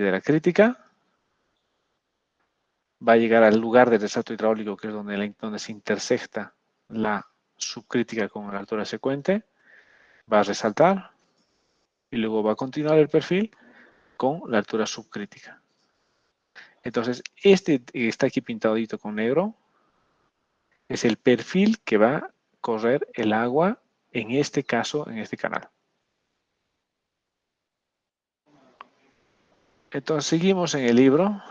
de la crítica, va a llegar al lugar del resalto hidráulico, que es donde se intersecta la subcrítica con la altura secuente, va a resaltar y luego va a continuar el perfil con la altura subcrítica. Entonces, este que está aquí pintadito con negro es el perfil que va a correr el agua, en este caso, en este canal. Entonces, seguimos en el libro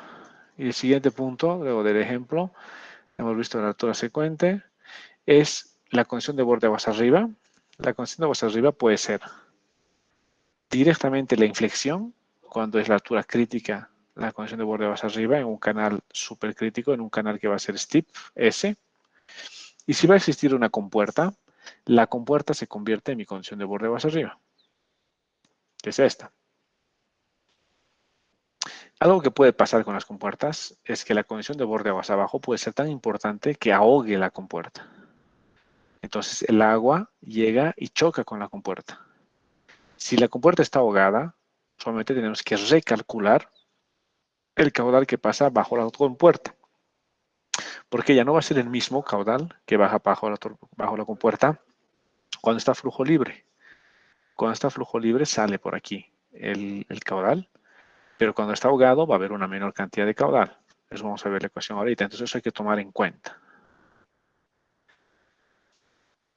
y el siguiente punto, luego del ejemplo, hemos visto la altura secuente, es la condición de borde aguas arriba. La condición de aguas arriba puede ser directamente la inflexión, cuando es la altura crítica, la condición de borde aguas arriba, en un canal supercrítico, en un canal que va a ser steep, S. Y si va a existir una compuerta, la compuerta se convierte en mi condición de borde aguas arriba, que es esta. Algo que puede pasar con las compuertas es que la condición de borde aguas abajo puede ser tan importante que ahogue la compuerta. Entonces el agua llega y choca con la compuerta. Si la compuerta está ahogada, solamente tenemos que recalcular el caudal que pasa bajo la compuerta. Porque ya no va a ser el mismo caudal que baja bajo la compuerta cuando está flujo libre. Cuando está flujo libre sale por aquí el caudal, pero cuando está ahogado va a haber una menor cantidad de caudal. Eso vamos a ver la ecuación ahorita, entonces eso hay que tomar en cuenta.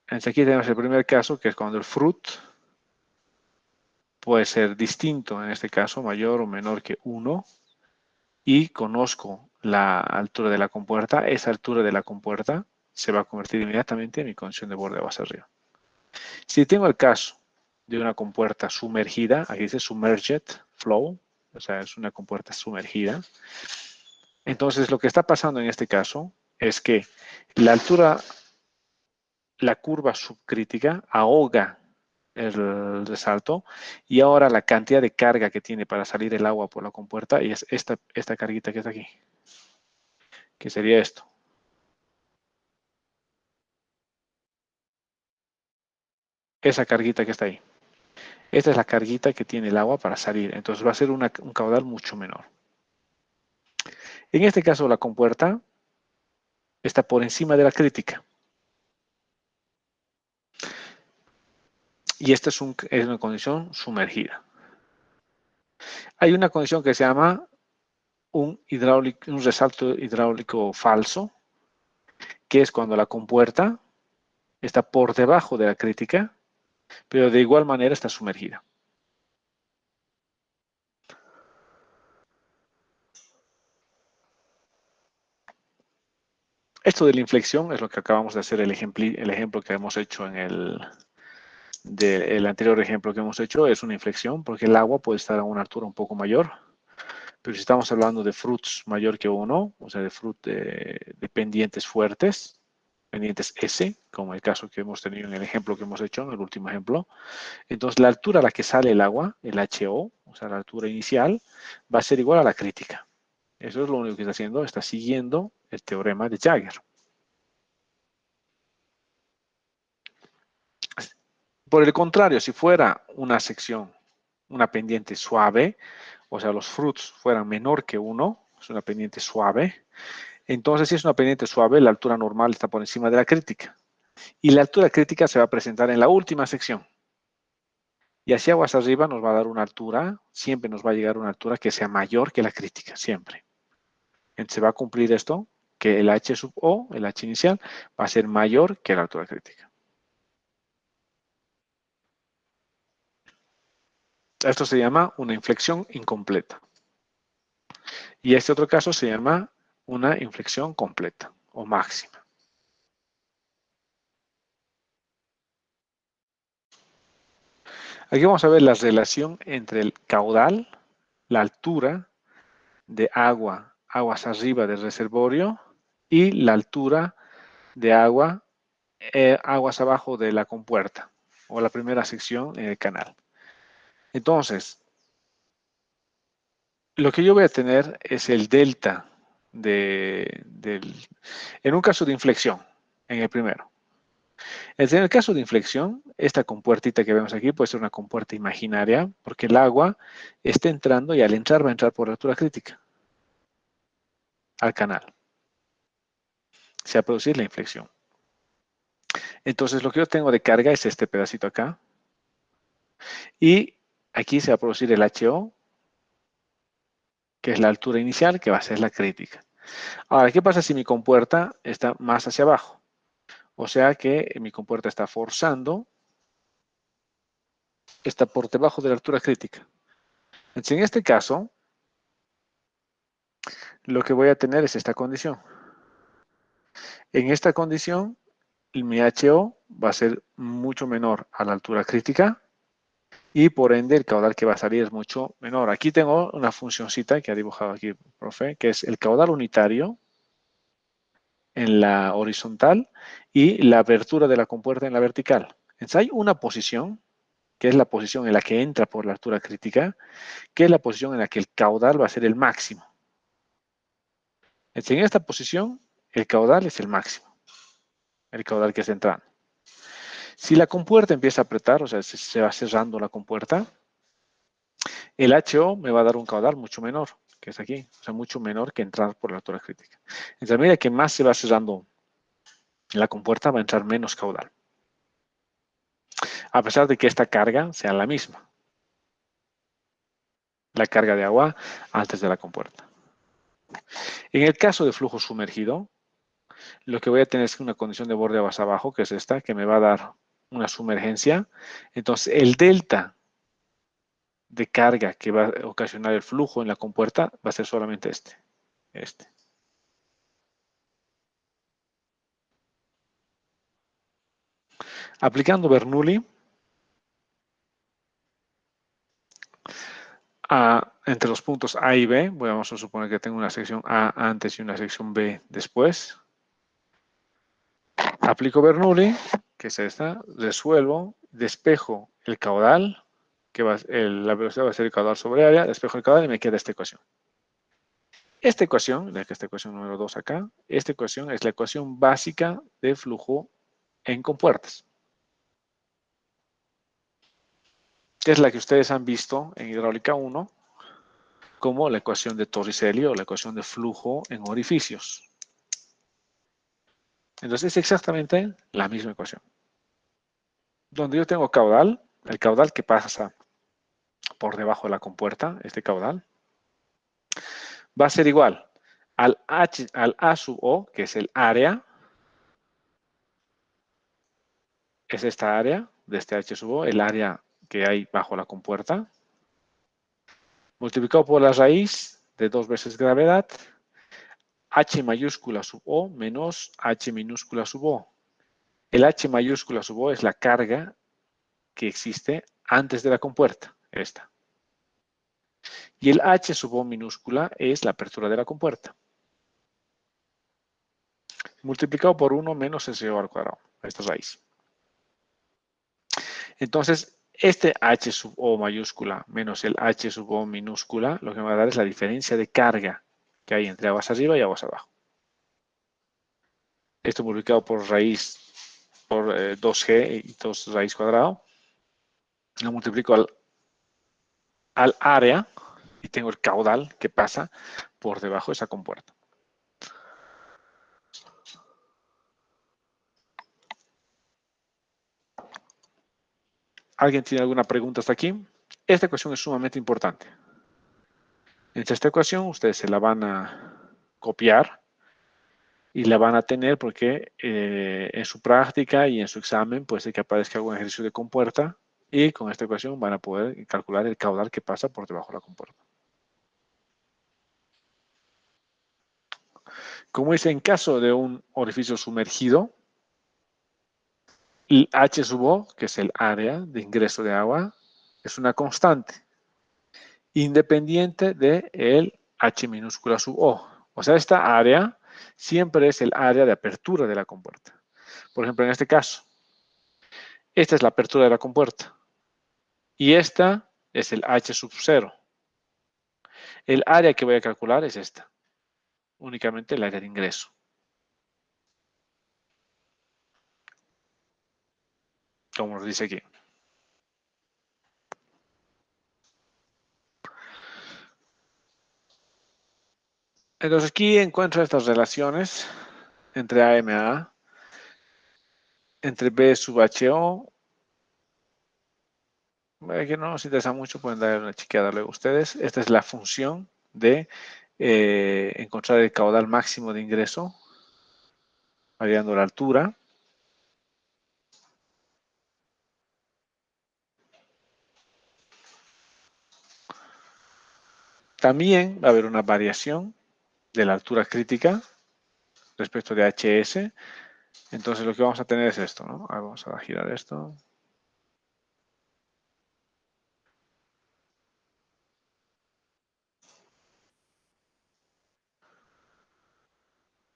Entonces aquí tenemos el primer caso, que es cuando el fruit puede ser distinto, en este caso mayor o menor que 1, y conozco la altura de la compuerta. Esa altura de la compuerta se va a convertir inmediatamente en mi condición de borde aguas arriba. Si tengo el caso de una compuerta sumergida, aquí dice submerged flow, o sea, es una compuerta sumergida. Entonces, lo que está pasando en este caso es que la altura, la curva subcrítica ahoga el resalto y ahora la cantidad de carga que tiene para salir el agua por la compuerta y es esta carguita que está aquí, que sería esto. Esa carguita que está ahí. Esta es la carguita que tiene el agua para salir. Entonces va a ser un caudal mucho menor. En este caso la compuerta está por encima de la crítica. Y esta es una condición sumergida. Hay una condición que se llama un resalto hidráulico falso, que es cuando la compuerta está por debajo de la crítica, pero de igual manera está sumergida. Esto de la inflexión es lo que acabamos de hacer, el ejemplo que hemos hecho en el anterior ejemplo que hemos hecho, es una inflexión porque el agua puede estar a una altura un poco mayor. Pero si estamos hablando de fruits mayor que 1, o sea, de pendientes fuertes, pendientes S, como el caso que hemos tenido en el ejemplo que hemos hecho, en el último ejemplo, entonces la altura a la que sale el agua, el HO, o sea, la altura inicial, va a ser igual a la crítica. Eso es lo único que está haciendo, está siguiendo el teorema de Jagger. Por el contrario, si fuera una sección, una pendiente suave, o sea, los fruits fueran menor que 1, es una pendiente suave, entonces si es una pendiente suave, la altura normal está por encima de la crítica. Y la altura crítica se va a presentar en la última sección. Y hacia aguas arriba nos va a dar una altura, siempre nos va a llegar una altura que sea mayor que la crítica, siempre. Entonces se va a cumplir esto, que el H sub O, el H inicial, va a ser mayor que la altura crítica. Esto se llama una inflexión incompleta. Y este otro caso se llama una inflexión completa o máxima. Aquí vamos a ver la relación entre el caudal, la altura de aguas arriba del reservorio y la altura de aguas abajo de la compuerta o la primera sección en el canal. Entonces, lo que yo voy a tener es el delta en un caso de inflexión, en el primero. En el caso de inflexión, esta compuertita que vemos aquí puede ser una compuerta imaginaria porque el agua está entrando y al entrar va a entrar por altura crítica al canal. Se va a producir la inflexión. Entonces lo que yo tengo de carga es este pedacito acá. Y aquí se va a producir el HO, que es la altura inicial, que va a ser la crítica. Ahora, ¿qué pasa si mi compuerta está más hacia abajo? O sea que mi compuerta está forzando, está por debajo de la altura crítica. Entonces, en este caso, lo que voy a tener es esta condición. En esta condición, mi HO va a ser mucho menor a la altura crítica y por ende el caudal que va a salir es mucho menor. Aquí tengo una funcioncita que ha dibujado aquí, profe, que es el caudal unitario en la horizontal y la apertura de la compuerta en la vertical. Entonces hay una posición, que es la posición en la que entra por la altura crítica, que es la posición en la que el caudal va a ser el máximo. Entonces, en esta posición, el caudal es el máximo, el caudal que está entrando. Si la compuerta empieza a apretar, o sea, se va cerrando la compuerta, el HO me va a dar un caudal mucho menor, que es aquí, o sea, mucho menor que entrar por la altura crítica. Entonces, a medida que más se va cerrando la compuerta, va a entrar menos caudal, a pesar de que esta carga sea la misma, la carga de agua antes de la compuerta. En el caso de flujo sumergido, lo que voy a tener es una condición de borde aguas abajo, que es esta, que me va a dar una sumergencia. Entonces, el delta de carga que va a ocasionar el flujo en la compuerta va a ser solamente este. Aplicando Bernoulli, entre los puntos A y B, vamos a suponer que tengo una sección A antes y una sección B después. Aplico Bernoulli, que es esta, resuelvo, despejo el caudal, que la velocidad va a ser el caudal sobre área, despejo el caudal y me queda esta ecuación. Esta ecuación, esta ecuación número 2 acá, esta ecuación es la ecuación básica de flujo en compuertas, que es la que ustedes han visto en hidráulica 1 como la ecuación de Torricelli o la ecuación de flujo en orificios. Entonces es exactamente la misma ecuación. Donde yo tengo caudal, el caudal que pasa por debajo de la compuerta, este caudal, va a ser igual al A sub O, que es el área, es esta área de este H sub O, el área que hay bajo la compuerta, multiplicado por la raíz de 2 veces gravedad, H mayúscula sub O menos H minúscula sub O. El H mayúscula sub O es la carga que existe antes de la compuerta, esta. Y el H sub O minúscula es la apertura de la compuerta. Multiplicado por 1 menos SO al cuadrado, esta raíz. Entonces, este H sub O mayúscula menos el H sub O minúscula, lo que me va a dar es la diferencia de carga que hay entre aguas arriba y aguas abajo. Esto multiplicado por raíz, por 2G y 2 raíz cuadrado. Lo multiplico al área y tengo el caudal que pasa por debajo de esa compuerta. ¿Alguien tiene alguna pregunta hasta aquí? Esta ecuación es sumamente importante. En esta ecuación ustedes se la van a copiar y la van a tener porque en su práctica y en su examen puede ser que aparezca algún ejercicio de compuerta y con esta ecuación van a poder calcular el caudal que pasa por debajo de la compuerta. Como dice, en caso de un orificio sumergido, el H sub O, que es el área de ingreso de agua, es una constante independiente del H minúscula sub O. O sea, esta área siempre es el área de apertura de la compuerta. Por ejemplo, en este caso, esta es la apertura de la compuerta y esta es el H sub 0. El área que voy a calcular es esta, únicamente el área de ingreso. como nos dice aquí. Entonces aquí encuentro estas relaciones entre AMA, entre B sub HO. Que no nos interesa mucho, pueden dar una chequeada luego ustedes. Esta es la función de encontrar el caudal máximo de ingreso, variando la altura. También va a haber una variación de la altura crítica respecto de HS. Entonces lo que vamos a tener es esto, ¿no? Ahora vamos a girar esto.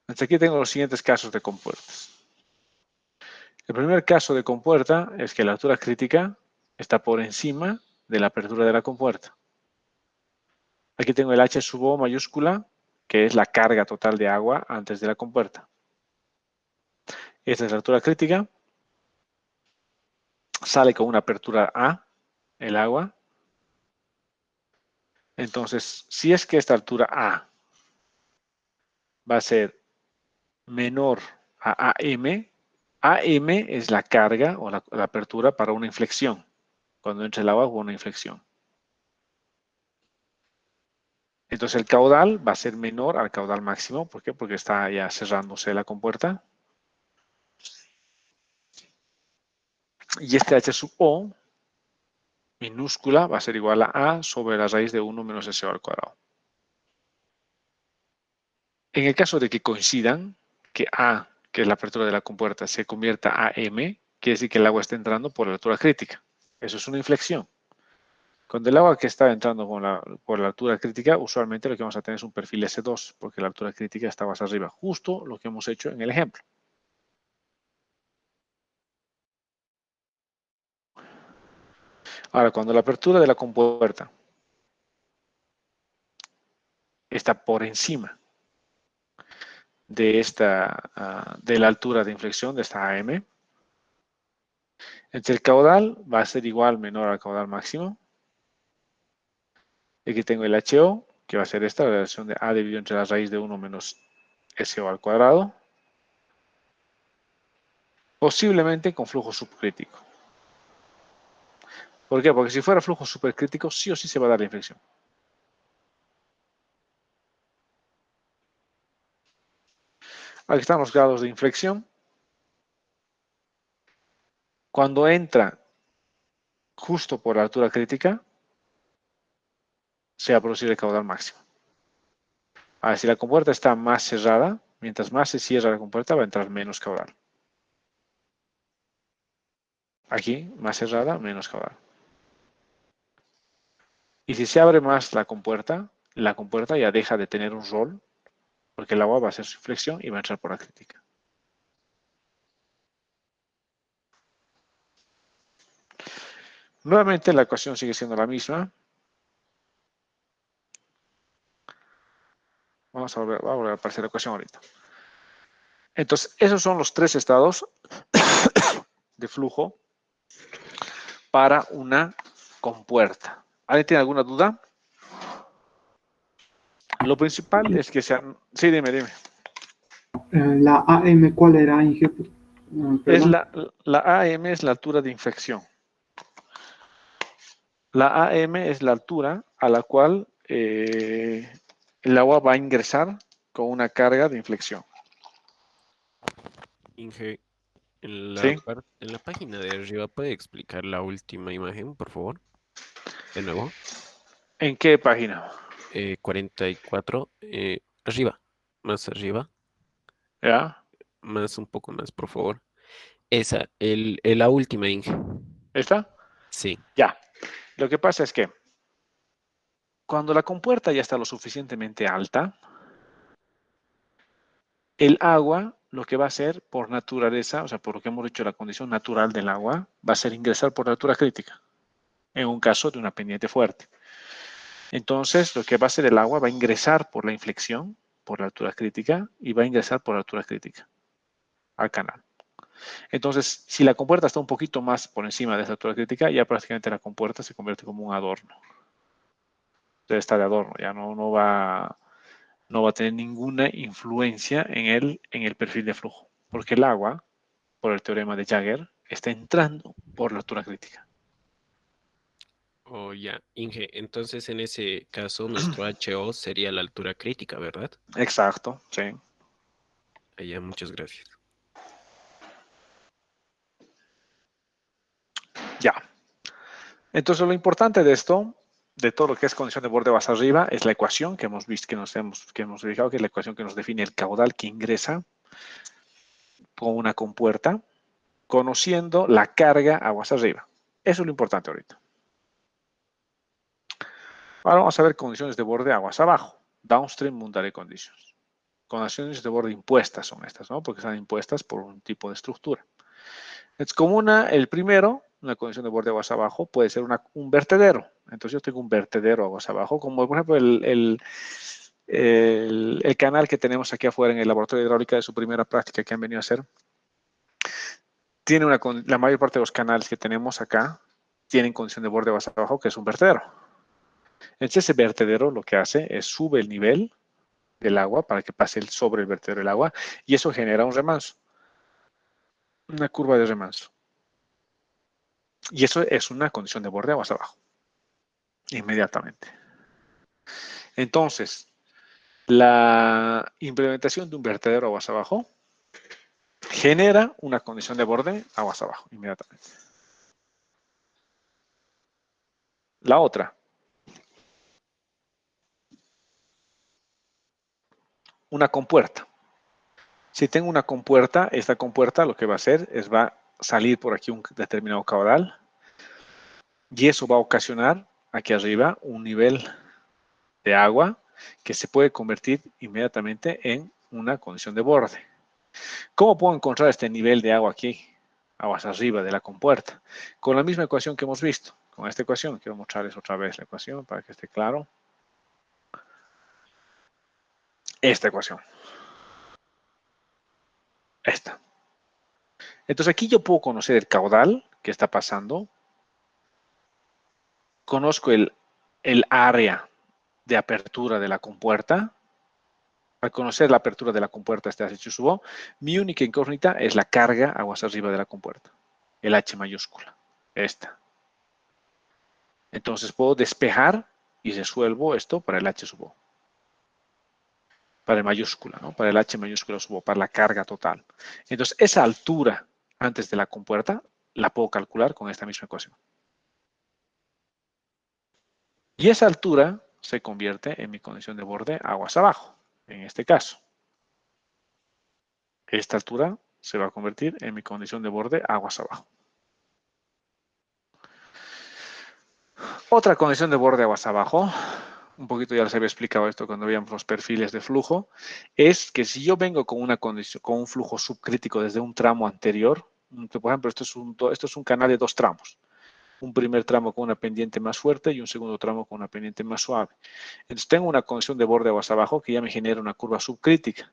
Hasta aquí tengo los siguientes casos de compuertas. El primer caso de compuerta es que la altura crítica está por encima de la apertura de la compuerta. Aquí tengo el H sub O mayúscula, que es la carga total de agua antes de la compuerta. Esta es la altura crítica. Sale con una apertura A, el agua. Entonces, si es que esta altura A va a ser menor a AM, AM es la carga o la apertura para una inflexión. Cuando entra el agua, hubo una inflexión. Entonces el caudal va a ser menor al caudal máximo. ¿Por qué? Porque está ya cerrándose la compuerta. Y este H sub O minúscula va a ser igual a A sobre la raíz de 1 menos SO al cuadrado. En el caso de que coincidan, que A, que es la apertura de la compuerta, se convierta a M, quiere decir que el agua está entrando por la altura crítica. Eso es una inflexión. Cuando el agua que está entrando por la altura crítica, usualmente lo que vamos a tener es un perfil S2, porque la altura crítica está más arriba. Justo lo que hemos hecho en el ejemplo. Ahora, cuando la apertura de la compuerta está por encima de de la altura de inflexión de esta AM, entre el caudal va a ser igual o menor al caudal máximo. Aquí tengo el HO, que va a ser esta, la relación de A dividido entre la raíz de 1 menos SO al cuadrado. Posiblemente con flujo subcrítico. ¿Por qué? Porque si fuera flujo supercrítico, sí o sí se va a dar la inflexión. Aquí están los grados de inflexión. Cuando entra justo por la altura crítica, se va a producir el caudal máximo. Ahora, si la compuerta está más cerrada, mientras más se cierra la compuerta, va a entrar menos caudal. Aquí, más cerrada, menos caudal. Y si se abre más la compuerta ya deja de tener un rol, porque el agua va a hacer su inflexión y va a entrar por la crítica. Nuevamente la ecuación sigue siendo la misma. Vamos a volver a aparecer la ecuación ahorita. Entonces, esos son los tres estados de flujo para una compuerta. ¿Alguien tiene alguna duda? Lo principal es que sean... Sí, dime. La AM, ¿cuál era, Inge? Es Perdón. la AM es la altura de inflexión. La AM es la altura a la cual el agua va a ingresar con una carga de inflexión. Inge, ¿Sí? en la página de arriba, ¿puede explicar la última imagen, por favor? De nuevo. ¿En qué página? 44, arriba, más arriba, ¿Ya? más un poco más, por favor. Esa, la última, Inge. ¿Esta? Sí. Ya. Lo que pasa es que cuando la compuerta ya está lo suficientemente alta, el agua lo que va a hacer por naturaleza, o sea, por lo que hemos dicho, la condición natural del agua, va a ser ingresar por la altura crítica, en un caso de una pendiente fuerte. Entonces, lo que va a hacer el agua va a ingresar por la inflexión, por la altura crítica, y va a ingresar por la altura crítica al canal. Entonces, si la compuerta está un poquito más por encima de esa altura crítica, ya prácticamente la compuerta se convierte como un adorno. Entonces está de adorno, ya no va a tener ninguna influencia en el perfil de flujo, porque el agua, por el teorema de Jagger, está entrando por la altura crítica. Oh, ya, Inge, entonces en ese caso nuestro HO sería la altura crítica, ¿verdad? Exacto, sí. Ya, muchas gracias. Ya. Entonces lo importante de esto, de todo lo que es condición de borde vas arriba, es la ecuación que hemos visto, que hemos fijado, que es la ecuación que nos define el caudal que ingresa con una compuerta, conociendo la carga aguas arriba. Eso es lo importante ahorita. Ahora vamos a ver condiciones de borde aguas abajo. Downstream boundary conditions. Condiciones de borde impuestas son estas, ¿no? Porque están impuestas por un tipo de estructura. Es como el primero, una condición de borde aguas abajo, puede ser un vertedero. Entonces yo tengo un vertedero aguas abajo, como por ejemplo el canal que tenemos aquí afuera en el laboratorio de hidráulica de su primera práctica que han venido a hacer. La mayor parte de los canales que tenemos acá tienen condición de borde aguas abajo, que es un vertedero. Entonces ese vertedero lo que hace es sube el nivel del agua para que pase sobre el vertedero del agua y eso genera un remanso, una curva de remanso. Y eso es una condición de borde aguas abajo, inmediatamente. Entonces, la implementación de un vertedero aguas abajo genera una condición de borde aguas abajo, inmediatamente. La otra, una compuerta. Si tengo una compuerta, esta compuerta lo que va a hacer es va a salir por aquí un determinado caudal y eso va a ocasionar aquí arriba un nivel de agua que se puede convertir inmediatamente en una condición de borde. ¿Cómo puedo encontrar este nivel de agua aquí, aguas arriba de la compuerta? Con la misma ecuación que hemos visto. Con esta ecuación, quiero mostrarles otra vez la ecuación para que esté claro. Esta ecuación. Esta. Entonces aquí yo puedo conocer el caudal que está pasando. Conozco el área de apertura de la compuerta. Al conocer la apertura de la compuerta, este H sub O, mi única incógnita es la carga aguas arriba de la compuerta. El H mayúscula. Esta. Entonces puedo despejar y resuelvo esto para el H sub O. Para el mayúscula, ¿no? Para el H mayúscula sub O, para la carga total. Entonces esa altura antes de la compuerta la puedo calcular con esta misma ecuación. Y esa altura se convierte en mi condición de borde aguas abajo, en este caso. Esta altura se va a convertir en mi condición de borde aguas abajo. Otra condición de borde aguas abajo, un poquito ya les había explicado esto cuando veíamos los perfiles de flujo, es que si yo vengo con una condición, con un flujo subcrítico desde un tramo anterior, por ejemplo, esto es un canal de 2 tramos. Un primer tramo con una pendiente más fuerte y un segundo tramo con una pendiente más suave. Entonces tengo una condición de borde aguas abajo que ya me genera una curva subcrítica.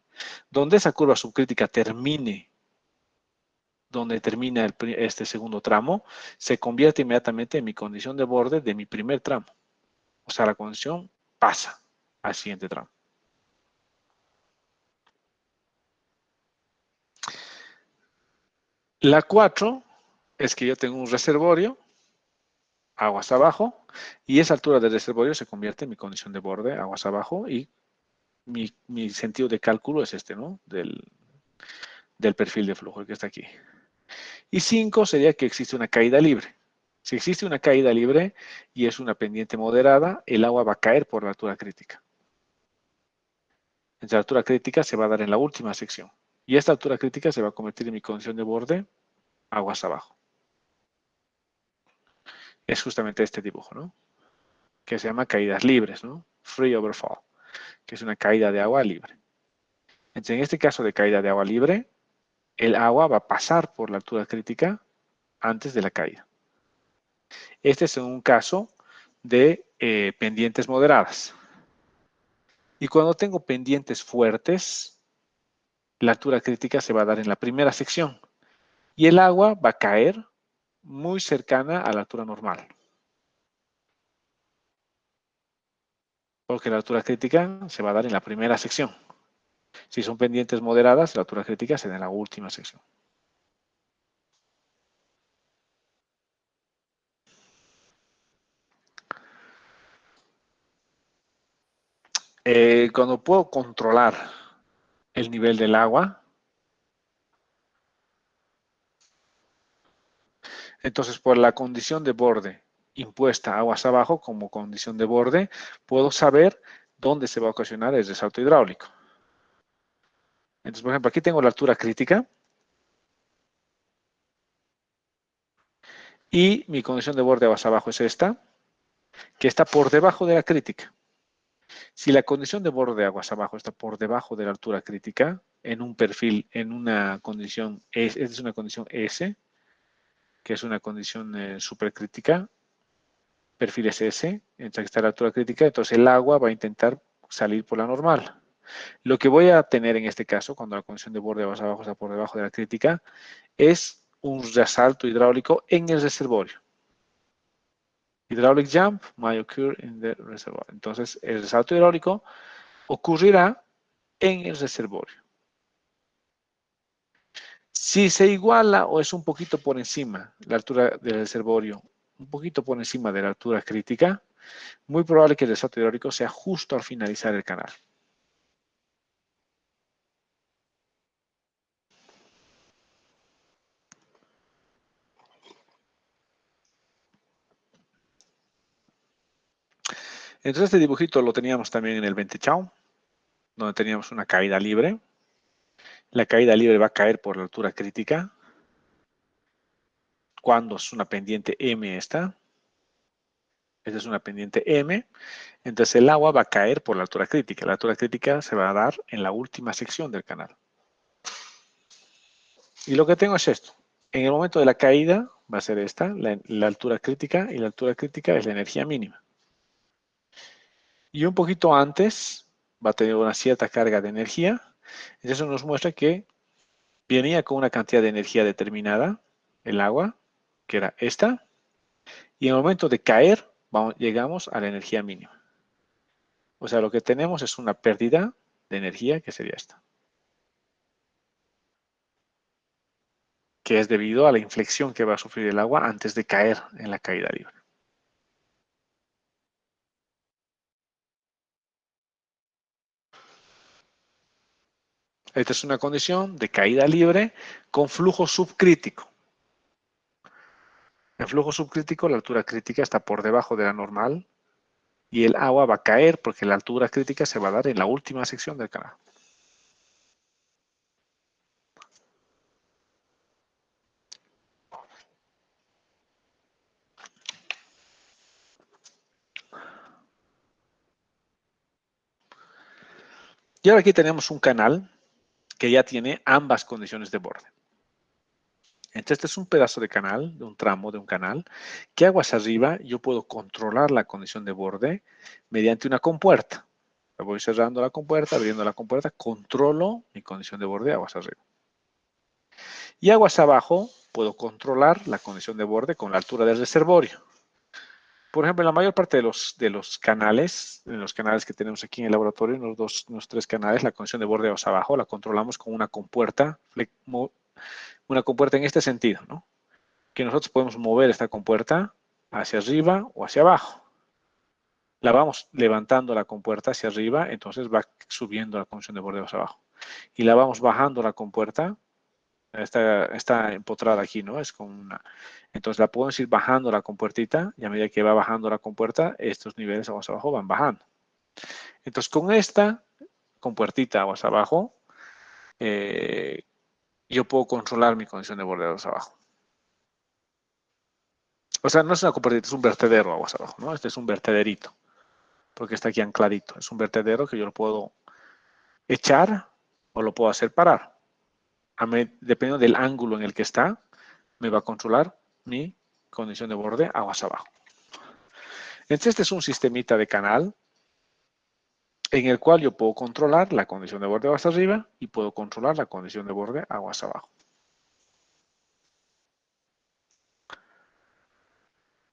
Donde esa curva subcrítica termine, donde termina este segundo tramo, se convierte inmediatamente en mi condición de borde de mi primer tramo. O sea, la condición pasa al siguiente tramo. La 4 es que yo tengo un reservorio, aguas abajo, y esa altura del reservorio se convierte en mi condición de borde, aguas abajo, y mi sentido de cálculo es este, ¿no? Del perfil de flujo, el que está aquí. Y 5 sería que existe una caída libre. Si existe una caída libre y es una pendiente moderada, el agua va a caer por la altura crítica. Entonces, la altura crítica se va a dar en la última sección. Y esta altura crítica se va a convertir en mi condición de borde, aguas abajo. Es justamente este dibujo, ¿no? Que se llama caídas libres, ¿no? Free overfall, que es una caída de agua libre. Entonces, en este caso de caída de agua libre, el agua va a pasar por la altura crítica antes de la caída. Este es un caso de pendientes moderadas. Y cuando tengo pendientes fuertes, la altura crítica se va a dar en la primera sección. Y el agua va a caer muy cercana a la altura normal. Porque la altura crítica se va a dar en la primera sección. Si son pendientes moderadas, la altura crítica se da en la última sección. Cuando puedo controlar el nivel del agua, entonces por la condición de borde impuesta aguas abajo como condición de borde, puedo saber dónde se va a ocasionar el resalto hidráulico. Entonces, por ejemplo, aquí tengo la altura crítica y mi condición de borde aguas abajo es esta, que está por debajo de la crítica. Si la condición de borde de aguas abajo está por debajo de la altura crítica, en un perfil, en una condición, esta es una condición S, que es una condición supercrítica, perfil SS, mientras que está la altura crítica, entonces el agua va a intentar salir por la normal. Lo que voy a tener en este caso, cuando la condición de borde aguas abajo está por debajo de la crítica, es un resalto hidráulico en el reservorio. Hydraulic jump may occur in the reservoir. Entonces, el resalto hidráulico ocurrirá en el reservorio. Si se iguala o es un poquito por encima la altura del reservorio, un poquito por encima de la altura crítica, muy probable que el resalto hidráulico sea justo al finalizar el canal. Entonces este dibujito lo teníamos también en el Ventechau, donde teníamos una caída libre. La caída libre va a caer por la altura crítica, cuando es una pendiente M esta. Esta es una pendiente M. Entonces el agua va a caer por la altura crítica. La altura crítica se va a dar en la última sección del canal. Y lo que tengo es esto. En el momento de la caída va a ser esta, la altura crítica, y la altura crítica es la energía mínima. Y un poquito antes va a tener una cierta carga de energía. Eso nos muestra que venía con una cantidad de energía determinada, el agua, que era esta. Y en el momento de caer, llegamos a la energía mínima. O sea, lo que tenemos es una pérdida de energía, que sería esta. Que es debido a la inflexión que va a sufrir el agua antes de caer en la caída libre. Esta es una condición de caída libre con flujo subcrítico. En flujo subcrítico, la altura crítica está por debajo de la normal y el agua va a caer porque la altura crítica se va a dar en la última sección del canal. Y ahora aquí tenemos un canal que ya tiene ambas condiciones de borde. Entonces este es un pedazo de canal, de un tramo de un canal, que aguas arriba yo puedo controlar la condición de borde mediante una compuerta. Voy cerrando la compuerta, abriendo la compuerta, controlo mi condición de borde aguas arriba. Y aguas abajo puedo controlar la condición de borde con la altura del reservorio. Por ejemplo, en la mayor parte de los canales, en los canales que tenemos aquí en el laboratorio, en los tres canales, la condición de borde aguas abajo la controlamos con una compuerta en este sentido, ¿no? Que nosotros podemos mover esta compuerta hacia arriba o hacia abajo. La vamos levantando la compuerta hacia arriba, entonces va subiendo la condición de borde hacia abajo. Y la vamos bajando la compuerta, está empotrada aquí, ¿no? Es con una... Entonces la podemos ir bajando la compuertita y a medida que va bajando la compuerta, estos niveles aguas abajo van bajando. Entonces con esta compuertita aguas abajo, yo puedo controlar mi condición de borde aguas abajo. O sea, no es una compuertita, es un vertedero aguas abajo, ¿no? Este es un vertederito, porque está aquí ancladito. Es un vertedero que yo lo puedo echar o lo puedo hacer parar. Dependiendo del ángulo en el que está, me va a controlar mi condición de borde aguas abajo. Entonces, este es un sistemita de canal en el cual yo puedo controlar la condición de borde aguas arriba y puedo controlar la condición de borde aguas abajo.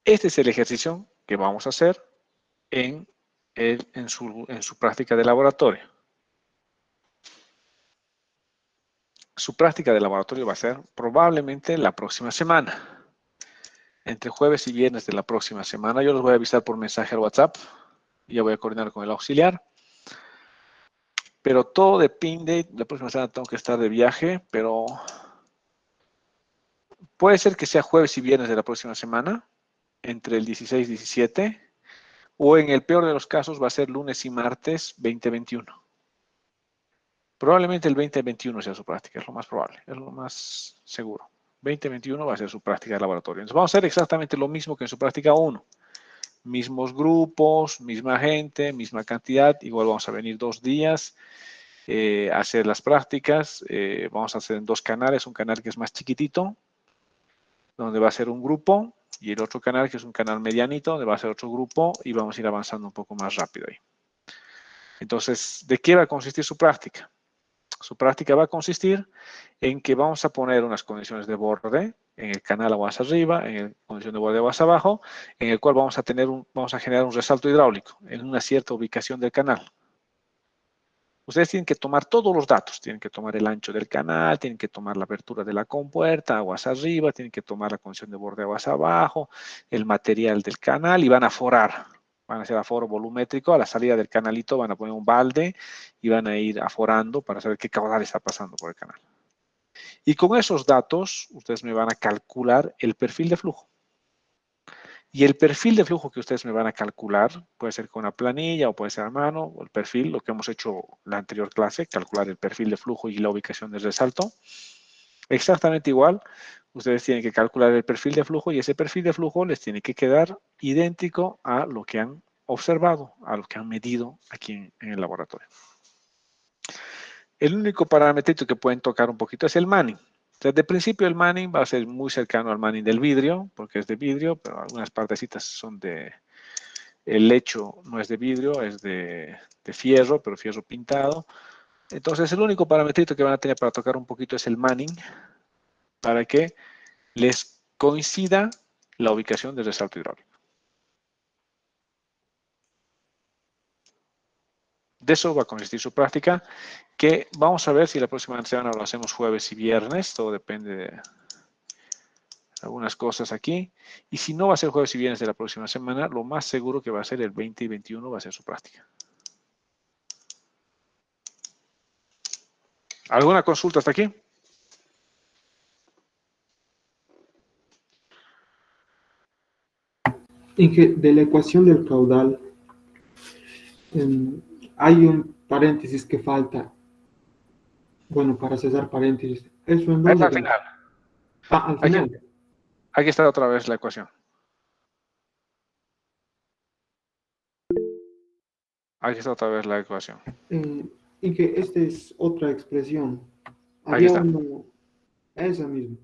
Este es el ejercicio que vamos a hacer en su práctica de laboratorio. Su práctica de laboratorio va a ser probablemente la próxima semana. Entre jueves y viernes de la próxima semana. Yo los voy a avisar por mensaje al WhatsApp. Ya voy a coordinar con el auxiliar. Pero todo depende. La próxima semana tengo que estar de viaje, pero puede ser que sea jueves y viernes de la próxima semana, entre el 16 y 17, o en el peor de los casos va a ser lunes y martes 2021. Probablemente el 2021 sea su práctica, es lo más probable, es lo más seguro. 2021 va a ser su práctica de laboratorio. Entonces vamos a hacer exactamente lo mismo que en su práctica 1. Mismos grupos, misma gente, misma cantidad. Igual vamos a venir 2 días a hacer las prácticas. Vamos a hacer en 2 canales, un canal que es más chiquitito, donde va a ser un grupo, y el otro canal que es un canal medianito, donde va a ser otro grupo, y vamos a ir avanzando un poco más rápido ahí. Entonces, ¿de qué va a consistir su práctica? Su práctica va a consistir en que vamos a poner unas condiciones de borde en el canal aguas arriba, en la condición de borde aguas abajo, en el cual vamos a generar un resalto hidráulico en una cierta ubicación del canal. Ustedes tienen que tomar todos los datos, tienen que tomar el ancho del canal, tienen que tomar la apertura de la compuerta, aguas arriba, tienen que tomar la condición de borde aguas abajo, el material del canal y van a aforar. Van a hacer aforo volumétrico, a la salida del canalito van a poner un balde y van a ir aforando para saber qué caudal está pasando por el canal. Y con esos datos, ustedes me van a calcular el perfil de flujo. Y el perfil de flujo que ustedes me van a calcular, puede ser con una planilla o puede ser a mano, o el perfil, lo que hemos hecho la anterior clase, calcular el perfil de flujo y la ubicación del resalto. Exactamente igual, ustedes tienen que calcular el perfil de flujo y ese perfil de flujo les tiene que quedar idéntico a lo que han observado, a lo que han medido aquí en el laboratorio. El único parámetro que pueden tocar un poquito es el Manning. Entonces, de principio el Manning va a ser muy cercano al Manning del vidrio, porque es de vidrio, pero algunas partecitas son de... El lecho no es de vidrio, es de fierro, pero fierro pintado. Entonces, el único parámetro que van a tener para tocar un poquito es el Manning, para que les coincida la ubicación del resalto hidráulico. De eso va a consistir su práctica, que vamos a ver si la próxima semana lo hacemos jueves y viernes, todo depende de algunas cosas aquí. Y si no va a ser jueves y viernes de la próxima semana, lo más seguro que va a ser el 20 y 21 va a ser su práctica. ¿Alguna consulta hasta aquí? De la ecuación del caudal, hay un paréntesis que falta. Bueno, para cesar paréntesis. ¿Eso en Es dónde al va? final. Ah, al Aquí, final. aquí está otra vez la ecuación. Aquí está otra vez la ecuación. Y que esta es otra expresión. Aquí Había está. uno, esa misma.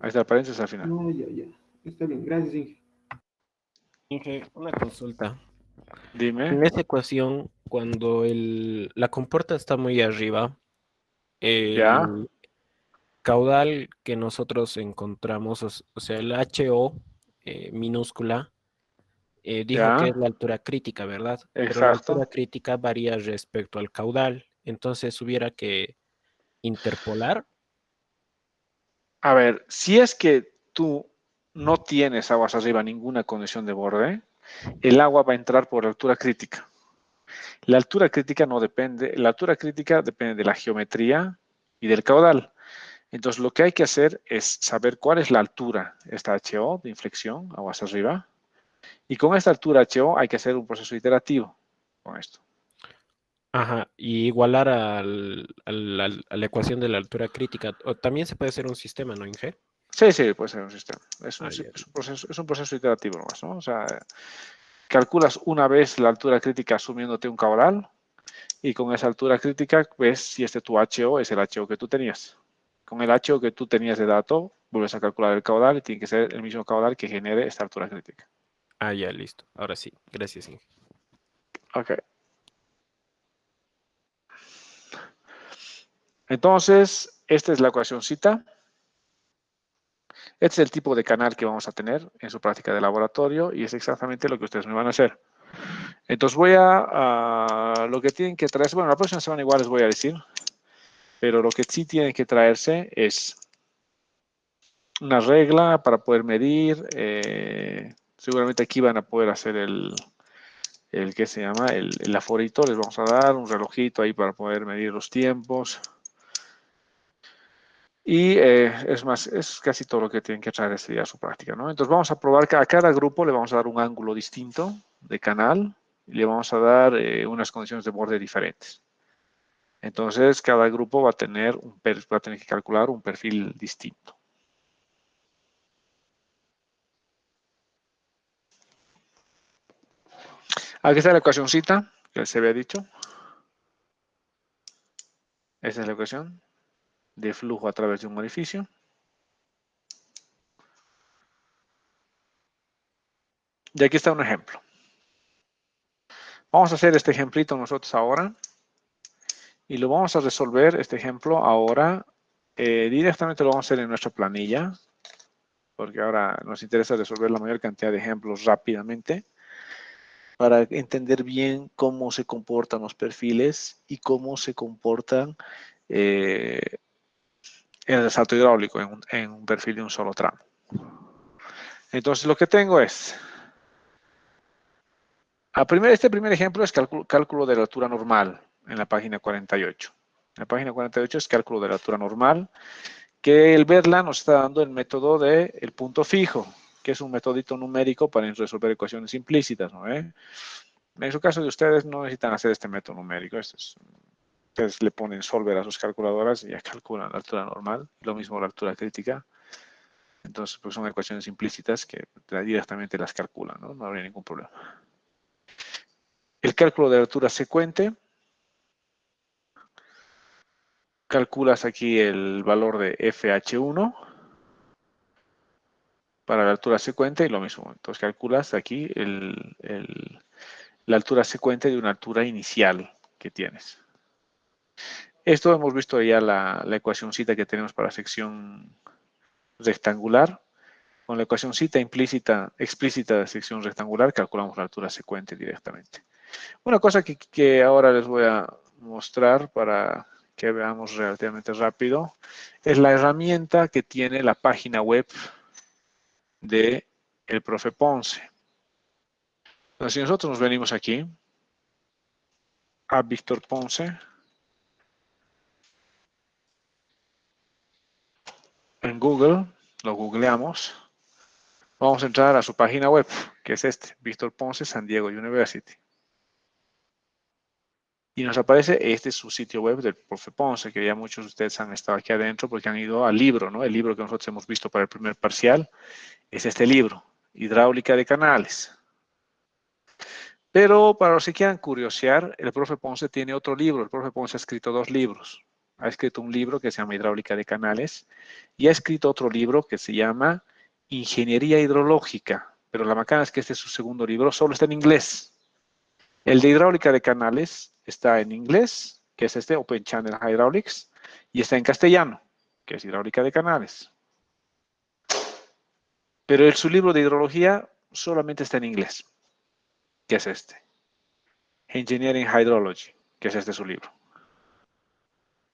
Ahí está el paréntesis al final. No, ya, ya. Está bien, gracias, Inge. Inge, una consulta. Dime. En esa ecuación, cuando la compuerta está muy arriba, Ya, el caudal que nosotros encontramos, o sea, el HO minúscula, dijo que es ya. la altura crítica, ¿verdad? Pero la Exacto. altura crítica varía respecto al caudal. Entonces hubiera que interpolar. A ver, si es que tú no tienes aguas arriba ninguna condición de borde, el agua va a entrar por altura crítica. La altura crítica no depende, la altura crítica depende de la geometría y del caudal. Entonces, lo que hay que hacer es saber cuál es la altura, esta HO de inflexión, aguas arriba, y con esta altura HO hay que hacer un proceso iterativo con esto. Ajá, y igualar a la ecuación de la altura crítica. O también se puede hacer un sistema, ¿no, Inge? Sí, sí, puede ser un sistema. Ah, ya. Es un proceso iterativo nomás, ¿no? O sea, calculas una vez la altura crítica asumiéndote un caudal y con esa altura crítica ves si este tu HO es el HO que tú tenías. Con el HO que tú tenías de dato, vuelves a calcular el caudal y tiene que ser el mismo caudal que genere esta altura crítica. Ah, ya, listo. Ahora sí. Gracias, Inge. Ok. Entonces, esta es la ecuacióncita. Este es el tipo de canal que vamos a tener en su práctica de laboratorio y es exactamente lo que ustedes me van a hacer. Entonces voy lo que tienen que traerse, bueno, la próxima semana igual les voy a decir, pero lo que sí tienen que traerse es una regla para poder medir. Seguramente aquí van a poder hacer ¿qué se llama? El aforito. Les vamos a dar un relojito ahí para poder medir los tiempos. Y es más, es casi todo lo que tienen que traer este día a su práctica, ¿no? Entonces vamos a probar que a cada grupo le vamos a dar un ángulo distinto de canal y le vamos a dar unas condiciones de borde diferentes. Entonces cada grupo va a tener que calcular un perfil distinto. Aquí está la ecuacióncita que se había dicho. Esta es la ecuación de flujo a través de un orificio. Y aquí está un ejemplo. Vamos a hacer este ejemplito nosotros ahora. Y lo vamos a resolver, este ejemplo, ahora. Directamente lo vamos a hacer en nuestra planilla. Porque ahora nos interesa resolver la mayor cantidad de ejemplos rápidamente. Para entender bien cómo se comportan los perfiles y cómo se comportan el resalto hidráulico en un perfil de un solo tramo. Entonces lo que tengo es, este primer ejemplo es cálculo de la altura normal en la página 48. En la página 48 es cálculo de la altura normal, que el verla nos está dando el método del punto fijo, que es un metodito numérico para resolver ecuaciones implícitas, ¿no? En su caso de ustedes no necesitan hacer este método numérico, ustedes le ponen solver a sus calculadoras y ya calculan la altura normal, lo mismo la altura crítica. Entonces, pues son ecuaciones implícitas que directamente las calculan, ¿no? No habría ningún problema. El cálculo de la altura secuente. Calculas aquí el valor de FH1 para la altura secuente y lo mismo. Entonces calculas aquí la altura secuente de una altura inicial que tienes. Esto hemos visto ya la ecuacióncita que tenemos para sección rectangular. Con la ecuacióncita explícita de sección rectangular calculamos la altura secuente directamente. Una cosa que ahora les voy a mostrar para que veamos relativamente rápido es la herramienta que tiene la página web de el profe Ponce. Entonces, si nosotros nos venimos aquí a Víctor Ponce, en Google, lo googleamos, vamos a entrar a su página web, que es Víctor Ponce San Diego University. Y nos aparece, este es su sitio web del profe Ponce, que ya muchos de ustedes han estado aquí adentro porque han ido al libro, ¿no? El libro que nosotros hemos visto para el primer parcial es este libro, Hidráulica de Canales. Pero para los que quieran curiosear, el profe Ponce tiene otro libro. El profe Ponce ha escrito 2 libros. Ha escrito un libro que se llama Hidráulica de Canales y ha escrito otro libro que se llama Ingeniería Hidrológica. Pero la macana es que este es su segundo libro, solo está en inglés. El de Hidráulica de Canales está en inglés, que es este Open Channel Hydraulics, y está en castellano, que es Hidráulica de Canales. Pero su libro de hidrología solamente está en inglés, que es este. Engineering Hydrology, que es su libro.